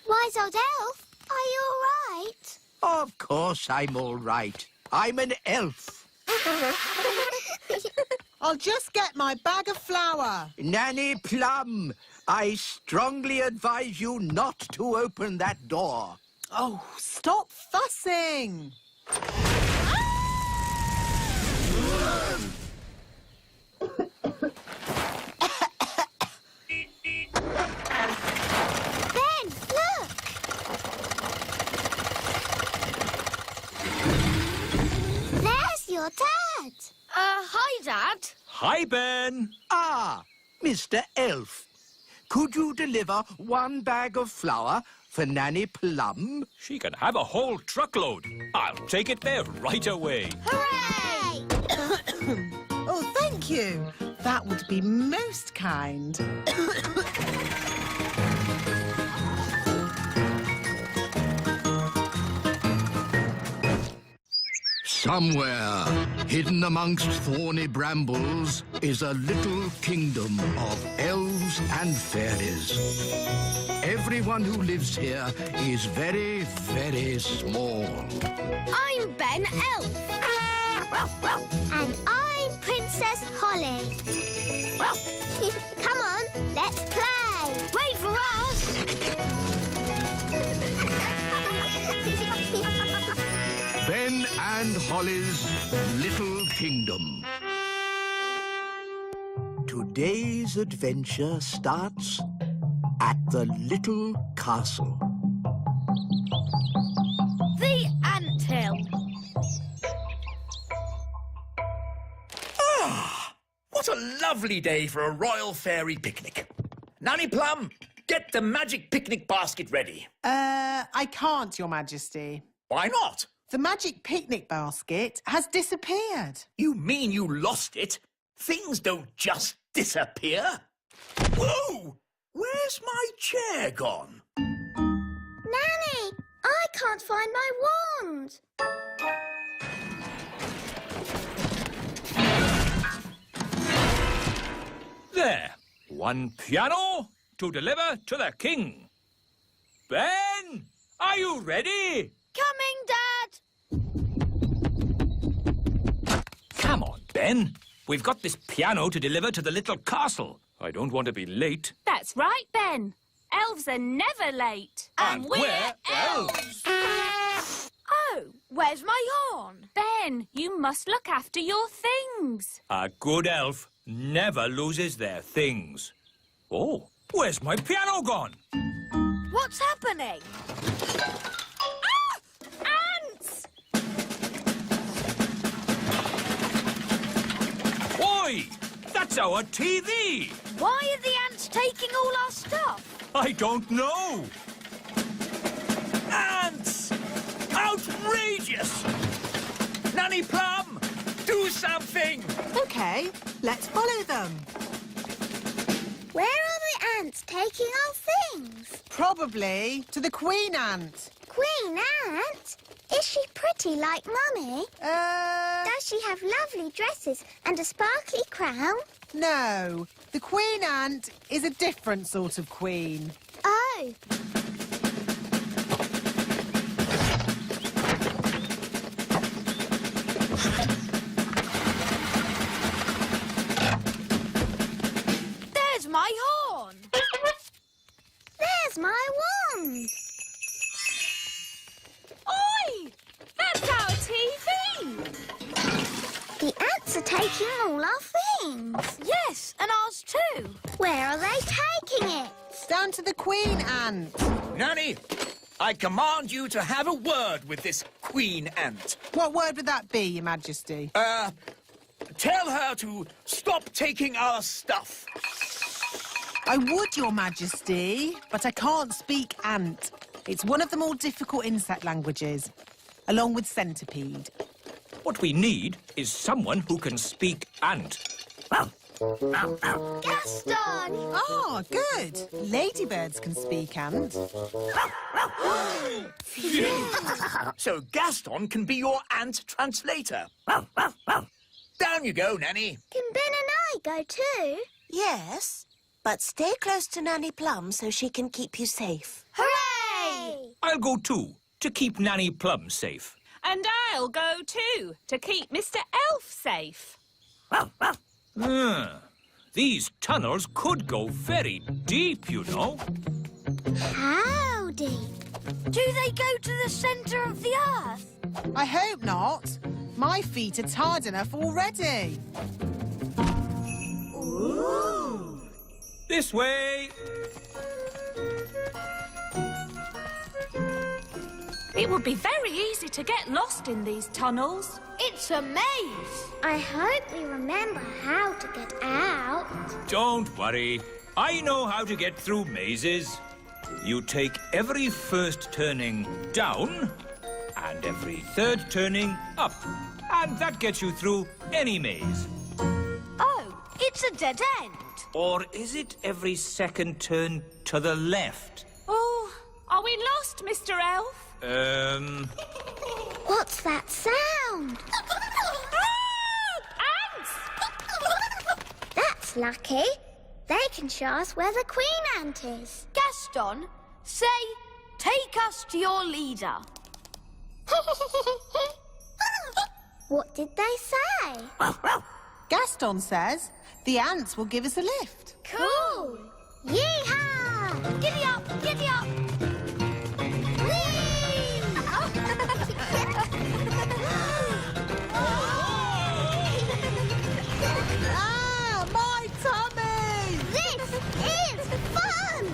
Wise old elf, are you all right? Of course I'm all right. I'm an elf. I'll just get my bag of flour. Nanny Plum, I strongly advise you not to open that door. Oh, stop fussing. Ben, look! There's your dad. Hi, Dad. Hi, Ben. Ah, Mr. Elf. Could you deliver one bag of flour for Nanny Plum? She can have a whole truckload. I'll take it there right away. Hooray! Oh, thank you. That would be most kind. Somewhere, hidden amongst thorny brambles, is a little kingdom of elves and fairies. Everyone who lives here is very, very small. I'm Ben Elf. And I'm Princess Holly. Come on, let's play. Wait for us. Ben and Holly's Little Kingdom. Today's adventure starts at the little castle. The anthill. What a lovely day for a royal fairy picnic. Nanny Plum, get the magic picnic basket ready. I can't, Your Majesty. Why not? The magic picnic basket has disappeared. You mean you lost it? Things don't just disappear. Whoa! Where's my chair gone? Nanny, I can't find my wand. There. One piano to deliver to the king. Ben, are you ready? Coming, Dad. Come on, Ben. We've got this piano to deliver to the little castle. I don't want to be late. That's right, Ben. Elves are never late. And we're elves. Oh, where's my horn? Ben, you must look after your things. A good elf never loses their things. Oh, where's my piano gone? What's happening? Ah! Ants! Oi! That's our TV! Why are the ants taking all our stuff? I don't know. Ants! Outrageous! Nanny Plum, do something! OK, let's follow them. Where are the ants taking our things? Probably to the Queen Ant. Queen Ant? Is she pretty like Mummy? Does she have lovely dresses and a sparkly crown? No. The Queen Ant is a different sort of queen. Oh. There's my horn. There's my wand. Oi! That's our TV! The ants are taking all our things. Yes, and ours too. Where are they taking it? Down to the Queen Ant. Nanny, I command you to have a word with this Queen Ant. What word would that be, Your Majesty? Tell her to stop taking our stuff. I would, Your Majesty, but I can't speak ant. It's one of the more difficult insect languages, along with centipede. What we need is someone who can speak ant. Gaston! Oh, good. Ladybirds can speak ant. So Gaston can be your ant translator. Down you go, Nanny. Can Ben and I go too? Yes, but stay close to Nanny Plum so she can keep you safe. Hooray! I'll go too, to keep Nanny Plum safe. And I'll go too, to keep Mr. Elf safe. These tunnels could go very deep, you know. How deep? Do they go to the centre of the earth? I hope not. My feet are tired enough already. Ooh. This way. It would be very easy to get lost in these tunnels. It's a maze. I hope we remember how to get out. Don't worry. I know how to get through mazes. You take every first turning down and every third turning up. And that gets you through any maze. Oh, it's a dead end. Or is it every second turn to the left? Oh, are we lost, Mr. Elf? What's that sound? Ants! That's lucky. They can show us where the Queen Ant is. Gaston, say, take us to your leader. What did they say? Gaston says the ants will give us a lift. Cool! Yeehaw! Giddy up, giddy up. Ah, my tummy! This is fun!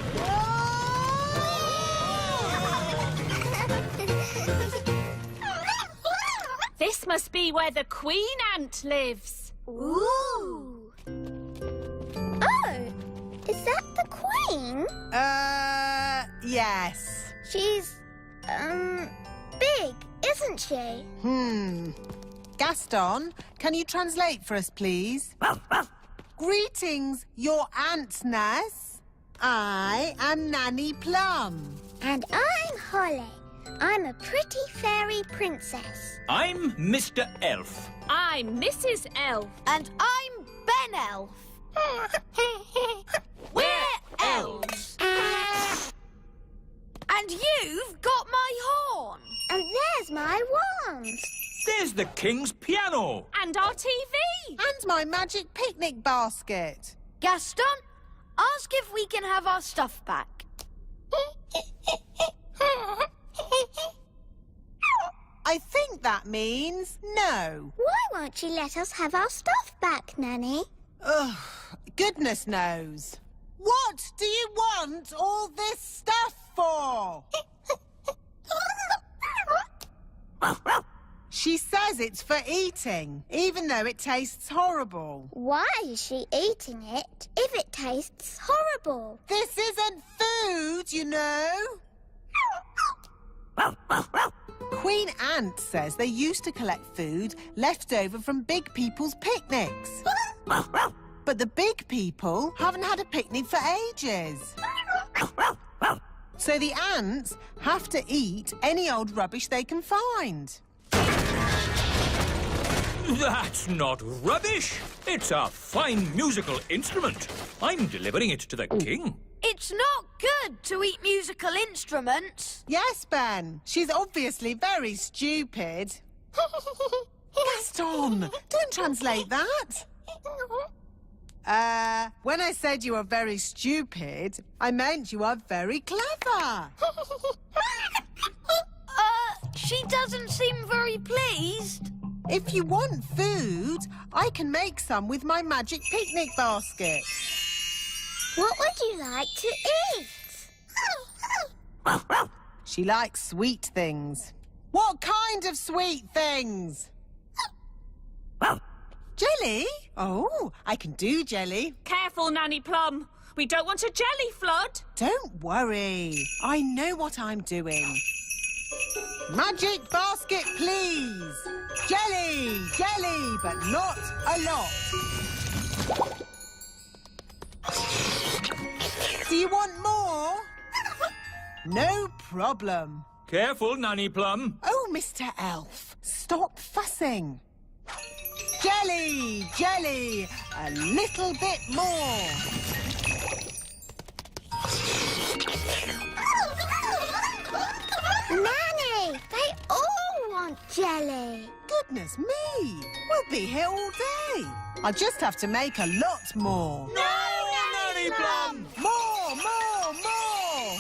This must be where the Queen Ant lives. Ooh! Oh, is that the Queen? Yes. She's, big, isn't she? Gaston, can you translate for us, please? Greetings, your antness. I am Nanny Plum. And I'm Holly. I'm a pretty fairy princess. I'm Mr. Elf. I'm Mrs. Elf. And I'm Ben Elf. We're elves. And you've got my horn. And there's my wand. There's the King's piano. And our TV. And my magic picnic basket. Gaston, ask if we can have our stuff back. I think that means no. Why won't you let us have our stuff back, Nanny? Ugh, goodness knows. What do you want all this stuff for? She says it's for eating, even though it tastes horrible. Why is she eating it if it tastes horrible? This isn't food, you know. Queen Ant says they used to collect food left over from big people's picnics. But the big people haven't had a picnic for ages. So the ants have to eat any old rubbish they can find. That's not rubbish. It's a fine musical instrument. I'm delivering it to the king. It's not good to eat musical instruments. Yes, Ben. She's obviously very stupid. Gaston, don't translate that. When I said you are very stupid, I meant you are very clever. She doesn't seem very pleased. If you want food, I can make some with my magic picnic basket. What would you like to eat? She likes sweet things. What kind of sweet things? Jelly? Oh, I can do jelly. Careful, Nanny Plum. We don't want a jelly flood. Don't worry. I know what I'm doing. Magic basket, please. Jelly, jelly, but not a lot. Do you want more? No problem. Careful, Nanny Plum. Oh, Mr. Elf, stop fussing. Jelly, jelly, a little bit more. Nanny, they all want jelly. Goodness me, we'll be here all day. I'll just have to make a lot more. No, Nanny Plum! More, more, more!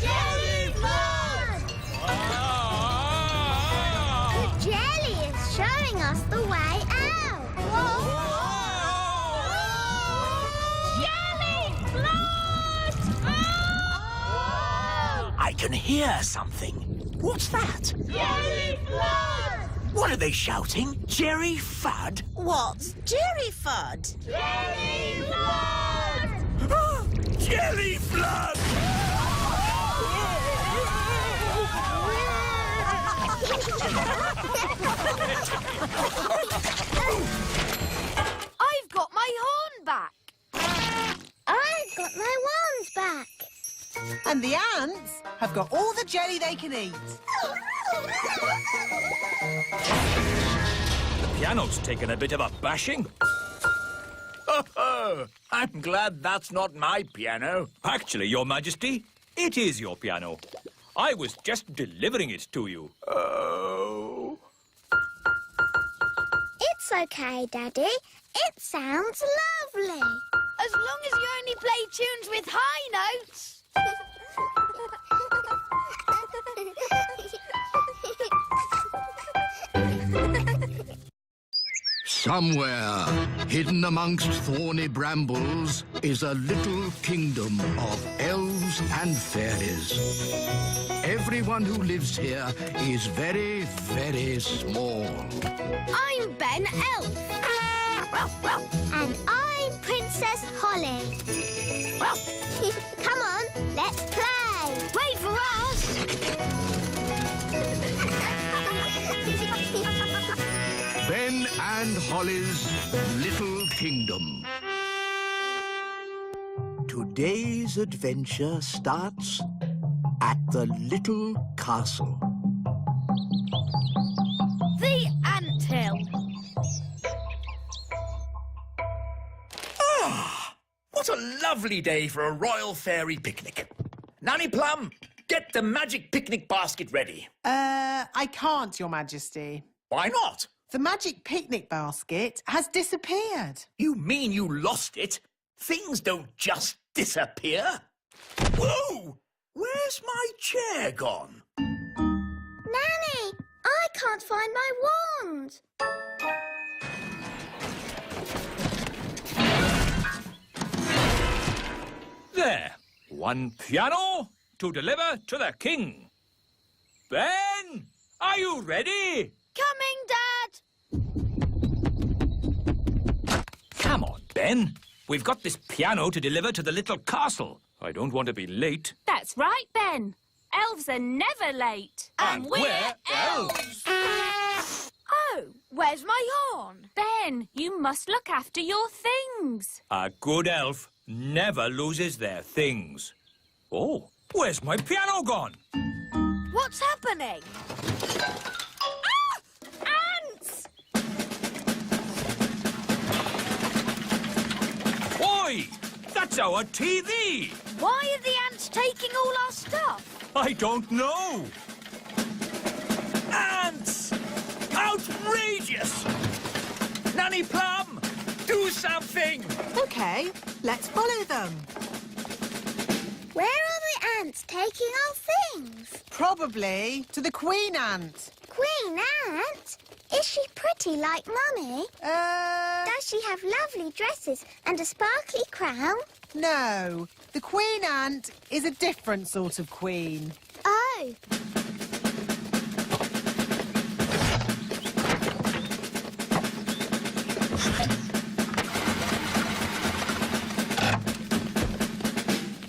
Jelly flood! The jelly is showing us the way out. Jelly flood! I can hear something. What's that? Jelly flood! What are they shouting? Jerry Fudd? What's Jerry Fudd? Jelly flood! Jelly Flood! I've got my horn back. I've got my wands back. And the ants have got all the jelly they can eat. The piano's taken a bit of a bashing. Oh, I'm glad that's not my piano. Actually, Your Majesty, it is your piano. I was just delivering it to you. Oh. It's okay, Daddy. It sounds lovely. As long as you only play tunes with high notes. Somewhere, hidden amongst thorny brambles, is a little kingdom of elves and fairies. Everyone who lives here is very, very small. I'm Ben Elf. And I'm Princess Holly. Come on, let's play. Wait for us. Ben and Holly's Little Kingdom. Today's adventure starts at the little castle. The anthill. What a lovely day for a royal fairy picnic. Nanny Plum, get the magic picnic basket ready. I can't, Your Majesty. Why not? The magic picnic basket has disappeared. You mean you lost it? Things don't just disappear. Whoa! Where's my chair gone? Nanny, I can't find my wand. There. One piano to deliver to the king. Ben, are you ready? Coming, Dad. Come on, Ben. We've got this piano to deliver to the little castle. I don't want to be late. That's right, Ben. Elves are never late. And we're elves. Oh, Where's my horn? Ben, you must look after your things. A good elf never loses their things. Oh, where's my piano gone? What's happening? Ants! Oi! That's our TV! Why are the ants taking all our stuff? I don't know. Ants! Outrageous! Nanny Plum, do something! OK, let's follow them. Where are the ants taking our things? Probably to the queen ant. Queen Ant? Is she pretty like Mummy? Does she have lovely dresses and a sparkly crown? No. The queen ant is a different sort of queen. Oh.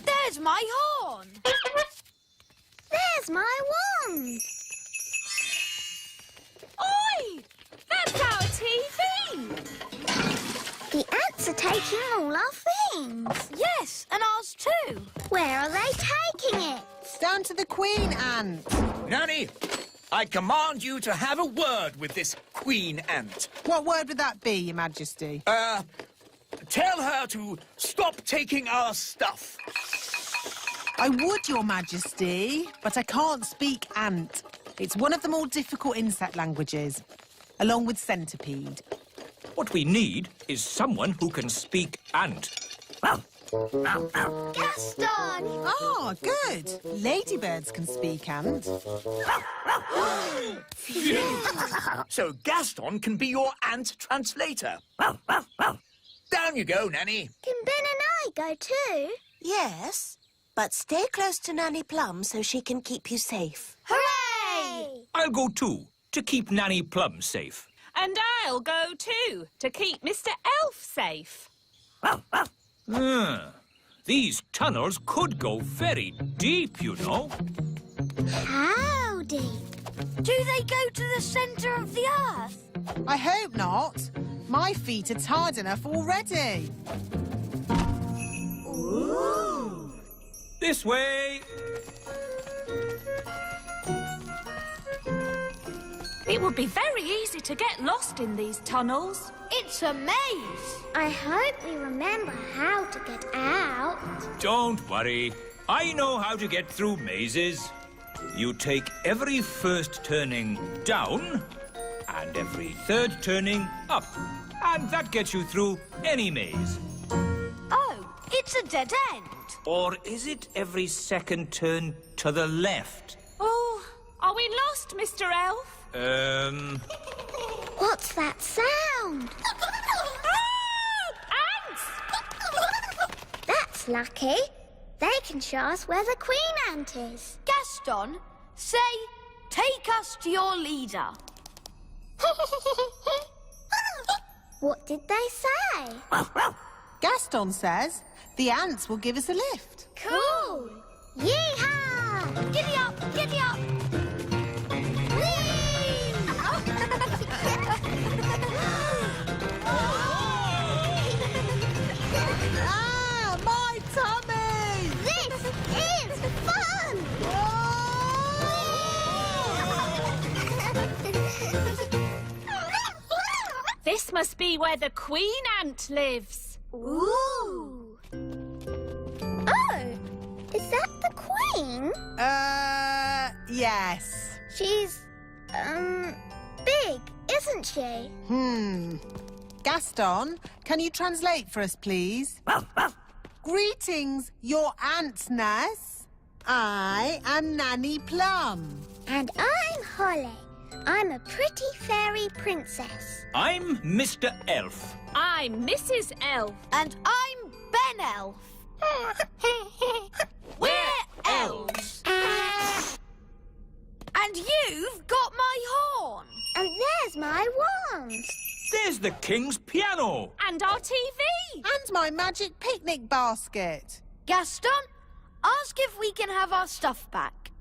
There's my horn. There's my wand. Oi! That's our TV! The ants are taking all our things. Yes, and ours too. Where are they taking it? Down to the queen ant. Nanny, I command you to have a word with this queen ant. What word would that be, Your Majesty? Tell her to stop taking our stuff. I would, Your Majesty, but I can't speak ant. It's one of the more difficult insect languages, along with centipede. What we need is someone who can speak ant. Gaston! Oh, good. Ladybirds can speak ant. So Gaston can be your ant translator. Down you go, Nanny. Can Ben and I go too? Yes, but stay close to Nanny Plum so she can keep you safe. Hooray! I'll go too, to keep Nanny Plum safe. And I'll go too, to keep Mr. Elf safe. These tunnels could go very deep, you know. How deep? Do they go to the centre of the earth? I hope not. My feet are tired enough already. Ooh. This way. It would be very easy to get lost in these tunnels. It's a maze. I hope we remember how to get out. Don't worry. I know how to get through mazes. You take every first turning down and every third turning up. And that gets you through any maze. Oh, it's a dead end. Or is it every second turn to the left? Oh, are we lost, Mr. Elf? What's that sound? Ants! That's lucky. They can show us where the queen ant is. Gaston, say, take us to your leader. What did they say? Gaston says the ants will give us a lift. Cool! Yeehaw! Giddy up, giddy up. Ah, my tummy! This is fun! This must be where the queen ant lives. Ooh! Oh! Is that the queen? Yes. She's, big, isn't she? Gaston, can you translate for us, please? Greetings, your antness. I am Nanny Plum. And I'm Holly. I'm a pretty fairy princess. I'm Mr. Elf. I'm Mrs. Elf. And I'm Ben Elf. We're elves. And you've got my horn. And there's my wand. There's the king's piano. And our TV. And my magic picnic basket. Gaston, ask if we can have our stuff back.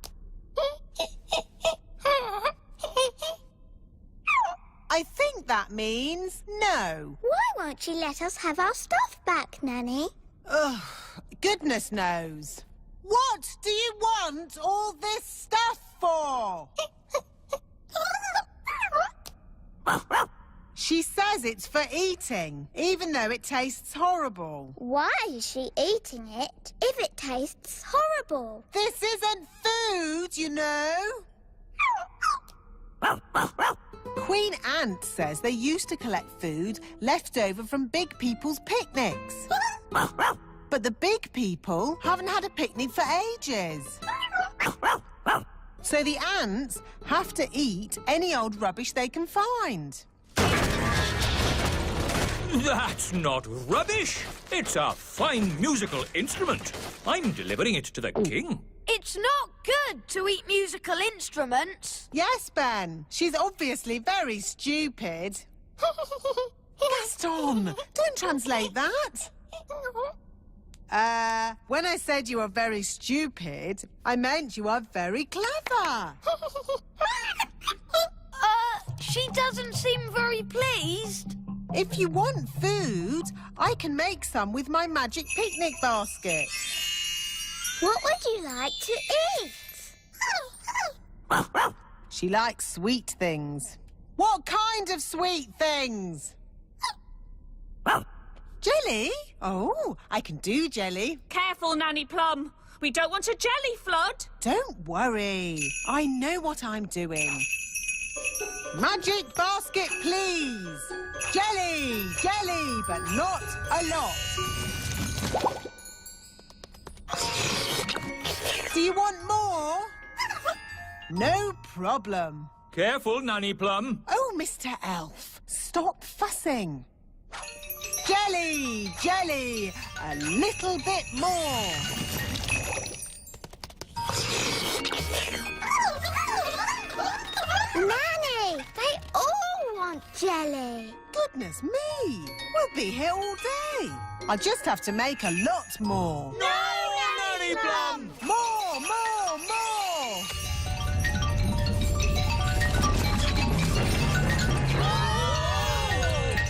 I I think that means no. Why won't you let us have our stuff back, Nanny? Ugh, goodness knows. What do you want all this stuff for? She says it's for eating, even though it tastes horrible. Why is she eating it if it tastes horrible? This isn't food, you know. Queen Ant says they used to collect food left over from big people's picnics. But the big people haven't had a picnic for ages. So the ants have to eat any old rubbish they can find. That's not rubbish. It's a fine musical instrument. I'm delivering it to the king. It's not good to eat musical instruments. Yes, Ben. She's obviously very stupid. Gaston, don't translate that. When I said you are very stupid, I meant you are very clever. She doesn't seem very pleased. If you want food, I can make some with my magic picnic basket. What would you like to eat? She likes sweet things. What kind of sweet things? Jelly? Oh, I can do jelly. Careful, Nanny Plum. We don't want a jelly flood. Don't worry. I know what I'm doing. Magic basket, please. Jelly, jelly, but not a lot. Do you want more? No problem. Careful, Nanny Plum. Oh, Mr. Elf, stop fussing. Jelly, jelly, a little bit more. Nanny, they all want jelly. Goodness me, we'll be here all day. I'll just have to make a lot more. No, Nanny Plum! More, more, more!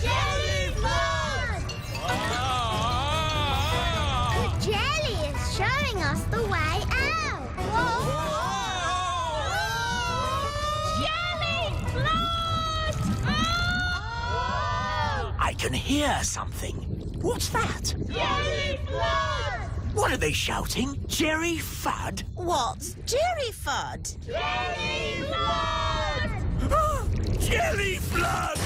Jelly flood! The jelly is showing us the way out. Jelly flood! I can hear something. What's that? Jelly flood! What are they shouting? Jerry Fudd? What's Jerry Fudd? Jelly flood! Jelly Flood!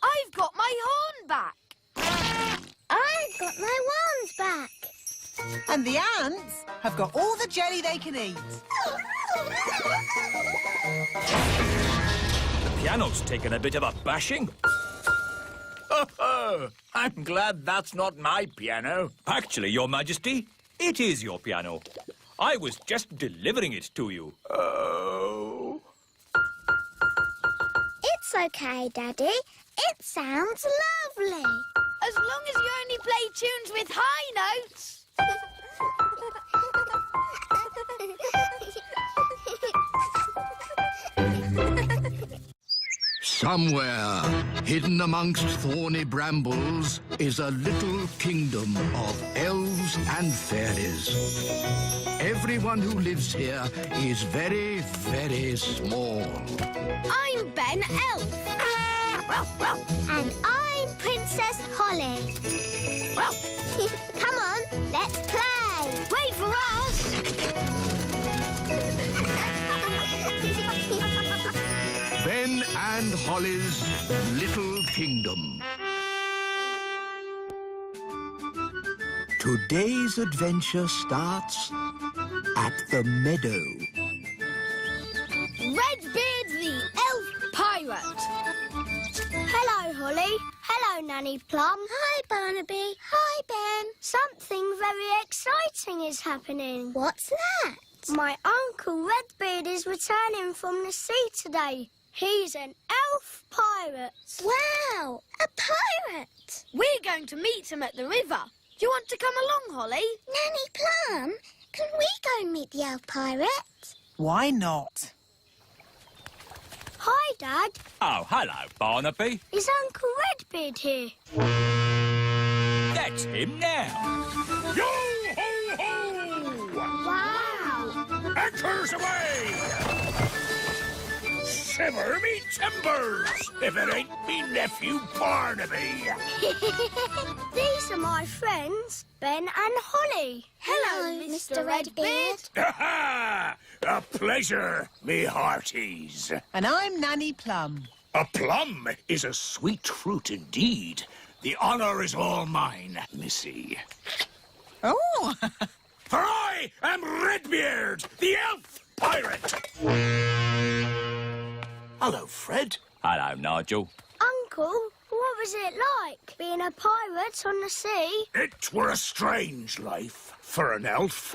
I've got my horn back. I've got my wands back. And the ants have got all the jelly they can eat. The piano's taken a bit of a bashing. I'm glad that's not my piano. Actually, Your Majesty, it is your piano. I was just delivering it to you. Oh. It's okay, Daddy. It sounds lovely. As long as you only play tunes with high notes. Somewhere, hidden amongst thorny brambles, is a little kingdom of elves and fairies. Everyone who lives here is very, very small. I'm Ben Elf. And I'm Princess Holly. Come on, let's play. Wait for us. Ben and Holly's Little Kingdom. Today's adventure starts at the meadow. Redbeard the Elf Pirate. Hello, Holly. Hello, Nanny Plum. Hi, Barnaby. Hi, Ben. Something very exciting is happening. What's that? My Uncle Redbeard is returning from the sea today. He's an elf pirate. Wow, a pirate. We're going to meet him at the river. Do you want to come along, Holly? Nanny Plum, can we go and meet the elf pirate? Why not? Hi, Dad. Oh, hello, Barnaby. Is Uncle Redbeard here? That's him now. Yo-ho-ho! Wow! Anchors away! Shiver me timbers, if it ain't me nephew Barnaby. These are my friends, Ben and Holly. Hello, Mr. Redbeard. Ha-ha! A pleasure, me hearties. And I'm Nanny Plum. A plum is a sweet fruit indeed. The honour is all mine, missy. Oh! For I am Redbeard, the elf pirate. Hello, Fred. Hello, Nigel. Uncle, what was it like being a pirate on the sea? It were a strange life for an elf.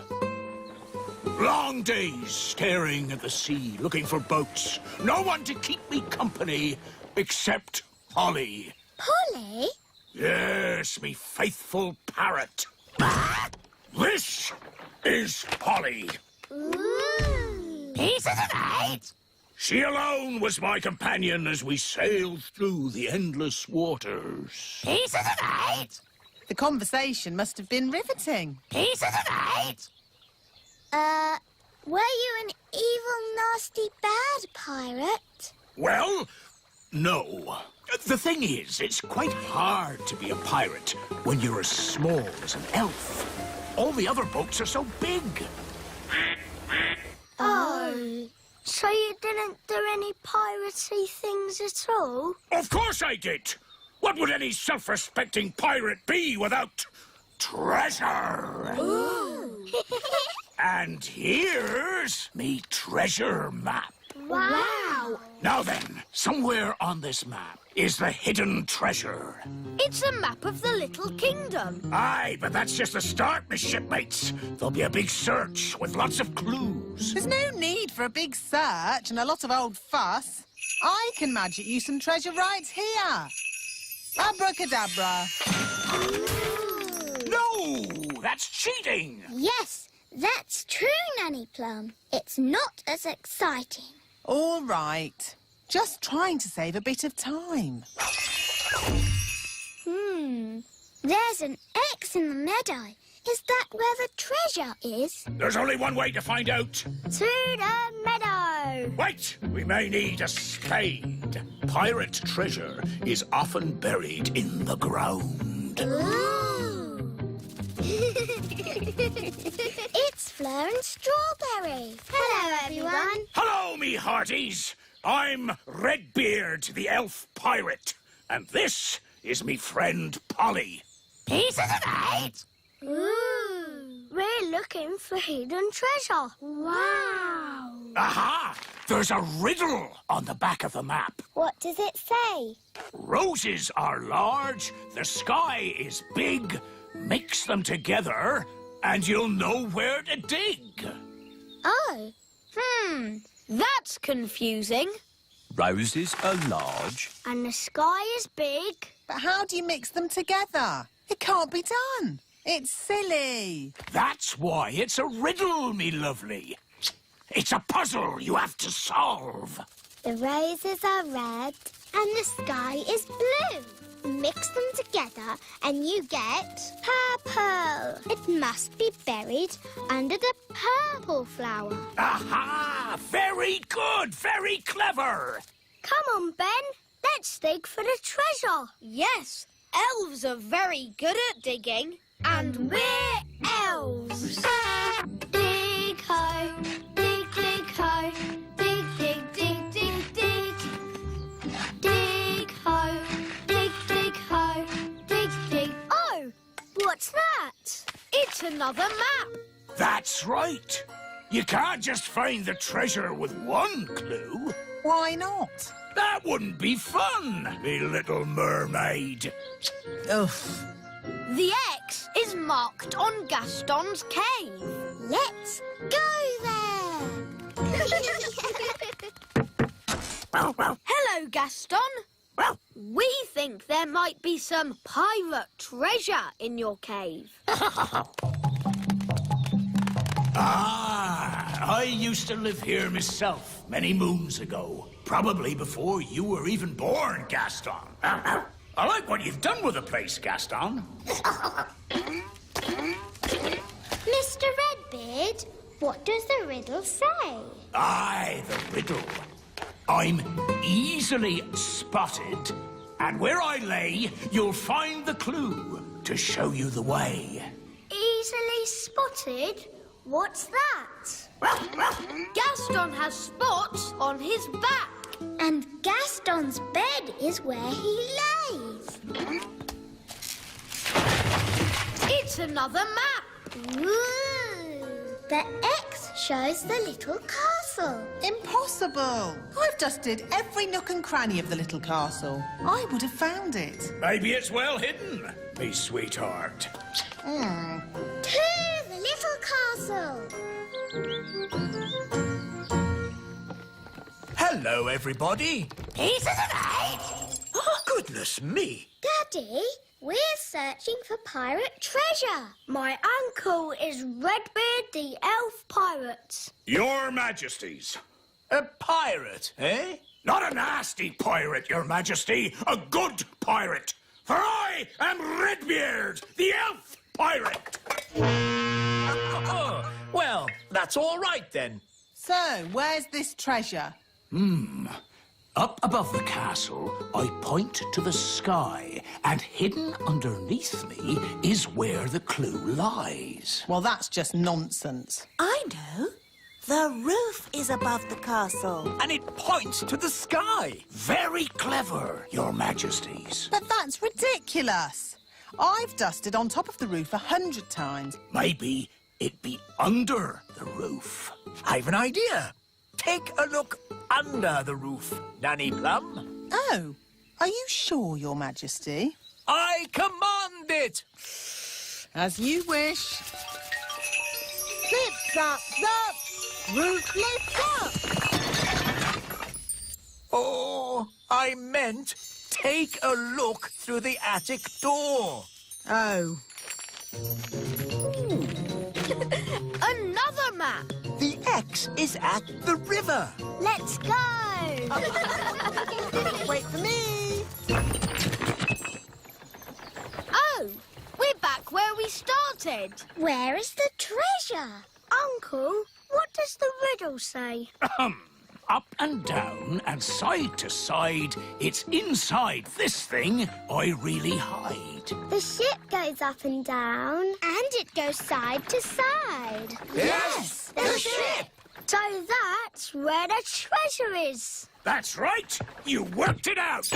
Long days staring at the sea, looking for boats. No one to keep me company except Polly. Polly? Yes, me faithful parrot. This is Polly. Ooh. Pieces of eight. She alone was my companion as we sailed through the endless waters. Pieces of eight. The conversation must have been riveting. Pieces of eight. Were you an evil, nasty, bad pirate? Well, no. The thing is, it's quite hard to be a pirate when you're as small as an elf. All the other boats are so big. Oh. So you didn't do any piratey things at all? Of course I did. What would any self-respecting pirate be without treasure? Ooh. And here's me treasure map. Wow. Now then, somewhere on this map is the hidden treasure. It's a map of the little kingdom. Aye, but that's just the start, my shipmates. There'll be a big search with lots of clues. There's no need for a big search and a lot of old fuss. I can magic you some treasure right here. Abracadabra. No, that's cheating. Yes, that's true, Nanny Plum. It's not as exciting. All right. Just trying to save a bit of time. There's an X in the meadow. Is that where the treasure is? There's only one way to find out. To the meadow. Wait, we may need a spade. Pirate treasure is often buried in the ground. Ooh. It's Fleur and Strawberry. Hello, everyone. Hello, me hearties. I'm Redbeard, the elf pirate. And this is me friend Polly. Pieces of eight. Ooh. We're looking for hidden treasure. Wow. Aha! There's a riddle on the back of the map. What does it say? Roses are large, the sky is big. Mix them together, and you'll know where to dig. Oh. That's confusing. Roses are large. And the sky is big. But how do you mix them together? It can't be done. It's silly. That's why it's a riddle, me lovely. It's a puzzle you have to solve. The roses are red and the sky is blue. Mix them together and you get purple. It must be buried under the purple flower. Aha! Very good, very clever. Come on, Ben. Let's dig for the treasure. Yes, elves are very good at digging. And we're elves. Dig ho, dig ho, dig, dig, dig, dig, dig. Dig ho, dig ho, dig. Oh, what's that? It's another map. That's right. You can't just find the treasure with one clue. Why not? That wouldn't be fun, me little mermaid. Oof. The X is marked on Gaston's cave. Let's go there. Hello, Gaston. We think there might be some pirate treasure in your cave. I used to live here myself many moons ago. Probably before you were even born, Gaston. I like what you've done with the place, Gaston. Mr. Redbeard, what does the riddle say? Aye, the riddle. I'm easily spotted, and where I lay, you'll find the clue to show you the way. Easily spotted? What's that? Gaston has spots on his back. And Gaston's bed is where he lays. It's another map. Ooh. The X shows the little castle. Impossible! I've dusted every nook and cranny of the little castle. I would have found it. Maybe it's well hidden, me sweetheart. To the little castle. Hello, everybody. Pieces of 8. Goodness me. Daddy, we're searching for pirate treasure. My uncle is Redbeard the Elf Pirate. Your Majesties. A pirate, eh? Not a nasty pirate, Your Majesty. A good pirate. For I am Redbeard, the Elf Pirate. Oh, well, that's all right then. So, where's this treasure? Up above the castle, I point to the sky, and hidden underneath me is where the clue lies. Well, that's just nonsense. I know. The roof is above the castle. And it points to the sky. Very clever, Your Majesties. But that's ridiculous. I've dusted on top of the roof 100 times. Maybe it'd be under the roof. I've an idea. Take a look under the roof, Nanny Plum. Oh, are you sure, Your Majesty? I command it. As you wish. Zip, zap, zap! Roof lifts up! Oh, I meant take a look through the attic door. Oh. Another map. The X is at the river. Let's go. Wait for me! Oh, we're back where we started. Where is the treasure? Uncle, what does the riddle say? Up and down and side to side, it's inside this thing I really hide. The ship goes up and down. And it goes side to side. Yes, the ship. So that's where the treasure is. That's right, you worked it out.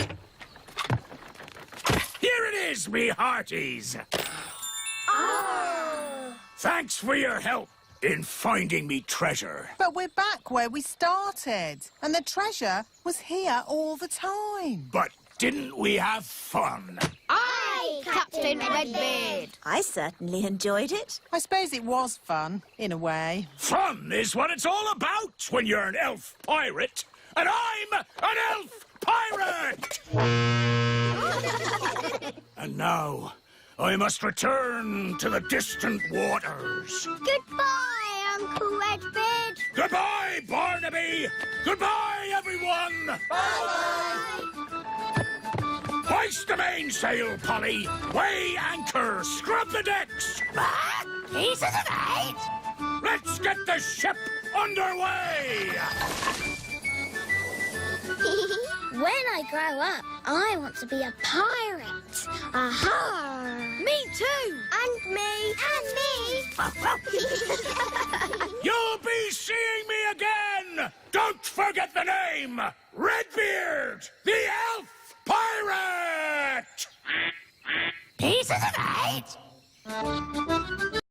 Here it is, me hearties. Thanks for your help in finding me treasure. But we're back where we started. And the treasure was here all the time. But didn't we have fun? Aye, Captain Redbeard. I certainly enjoyed it. I suppose it was fun, in a way. Fun is what it's all about when you're an elf pirate. And I'm an elf pirate! And now, I must return to the distant waters. Goodbye, Uncle Redbeard. Goodbye, Barnaby! Goodbye, everyone! Bye. Hoist the mainsail, Polly! Weigh anchor! Scrub the decks! Pieces of 8. Let's get the ship underway! When I grow up, I want to be a pirate. Aha! Me too. And me. And me. You'll be seeing me again! Don't forget the name! Redbeard, the Elf Pirate! Pieces of 8.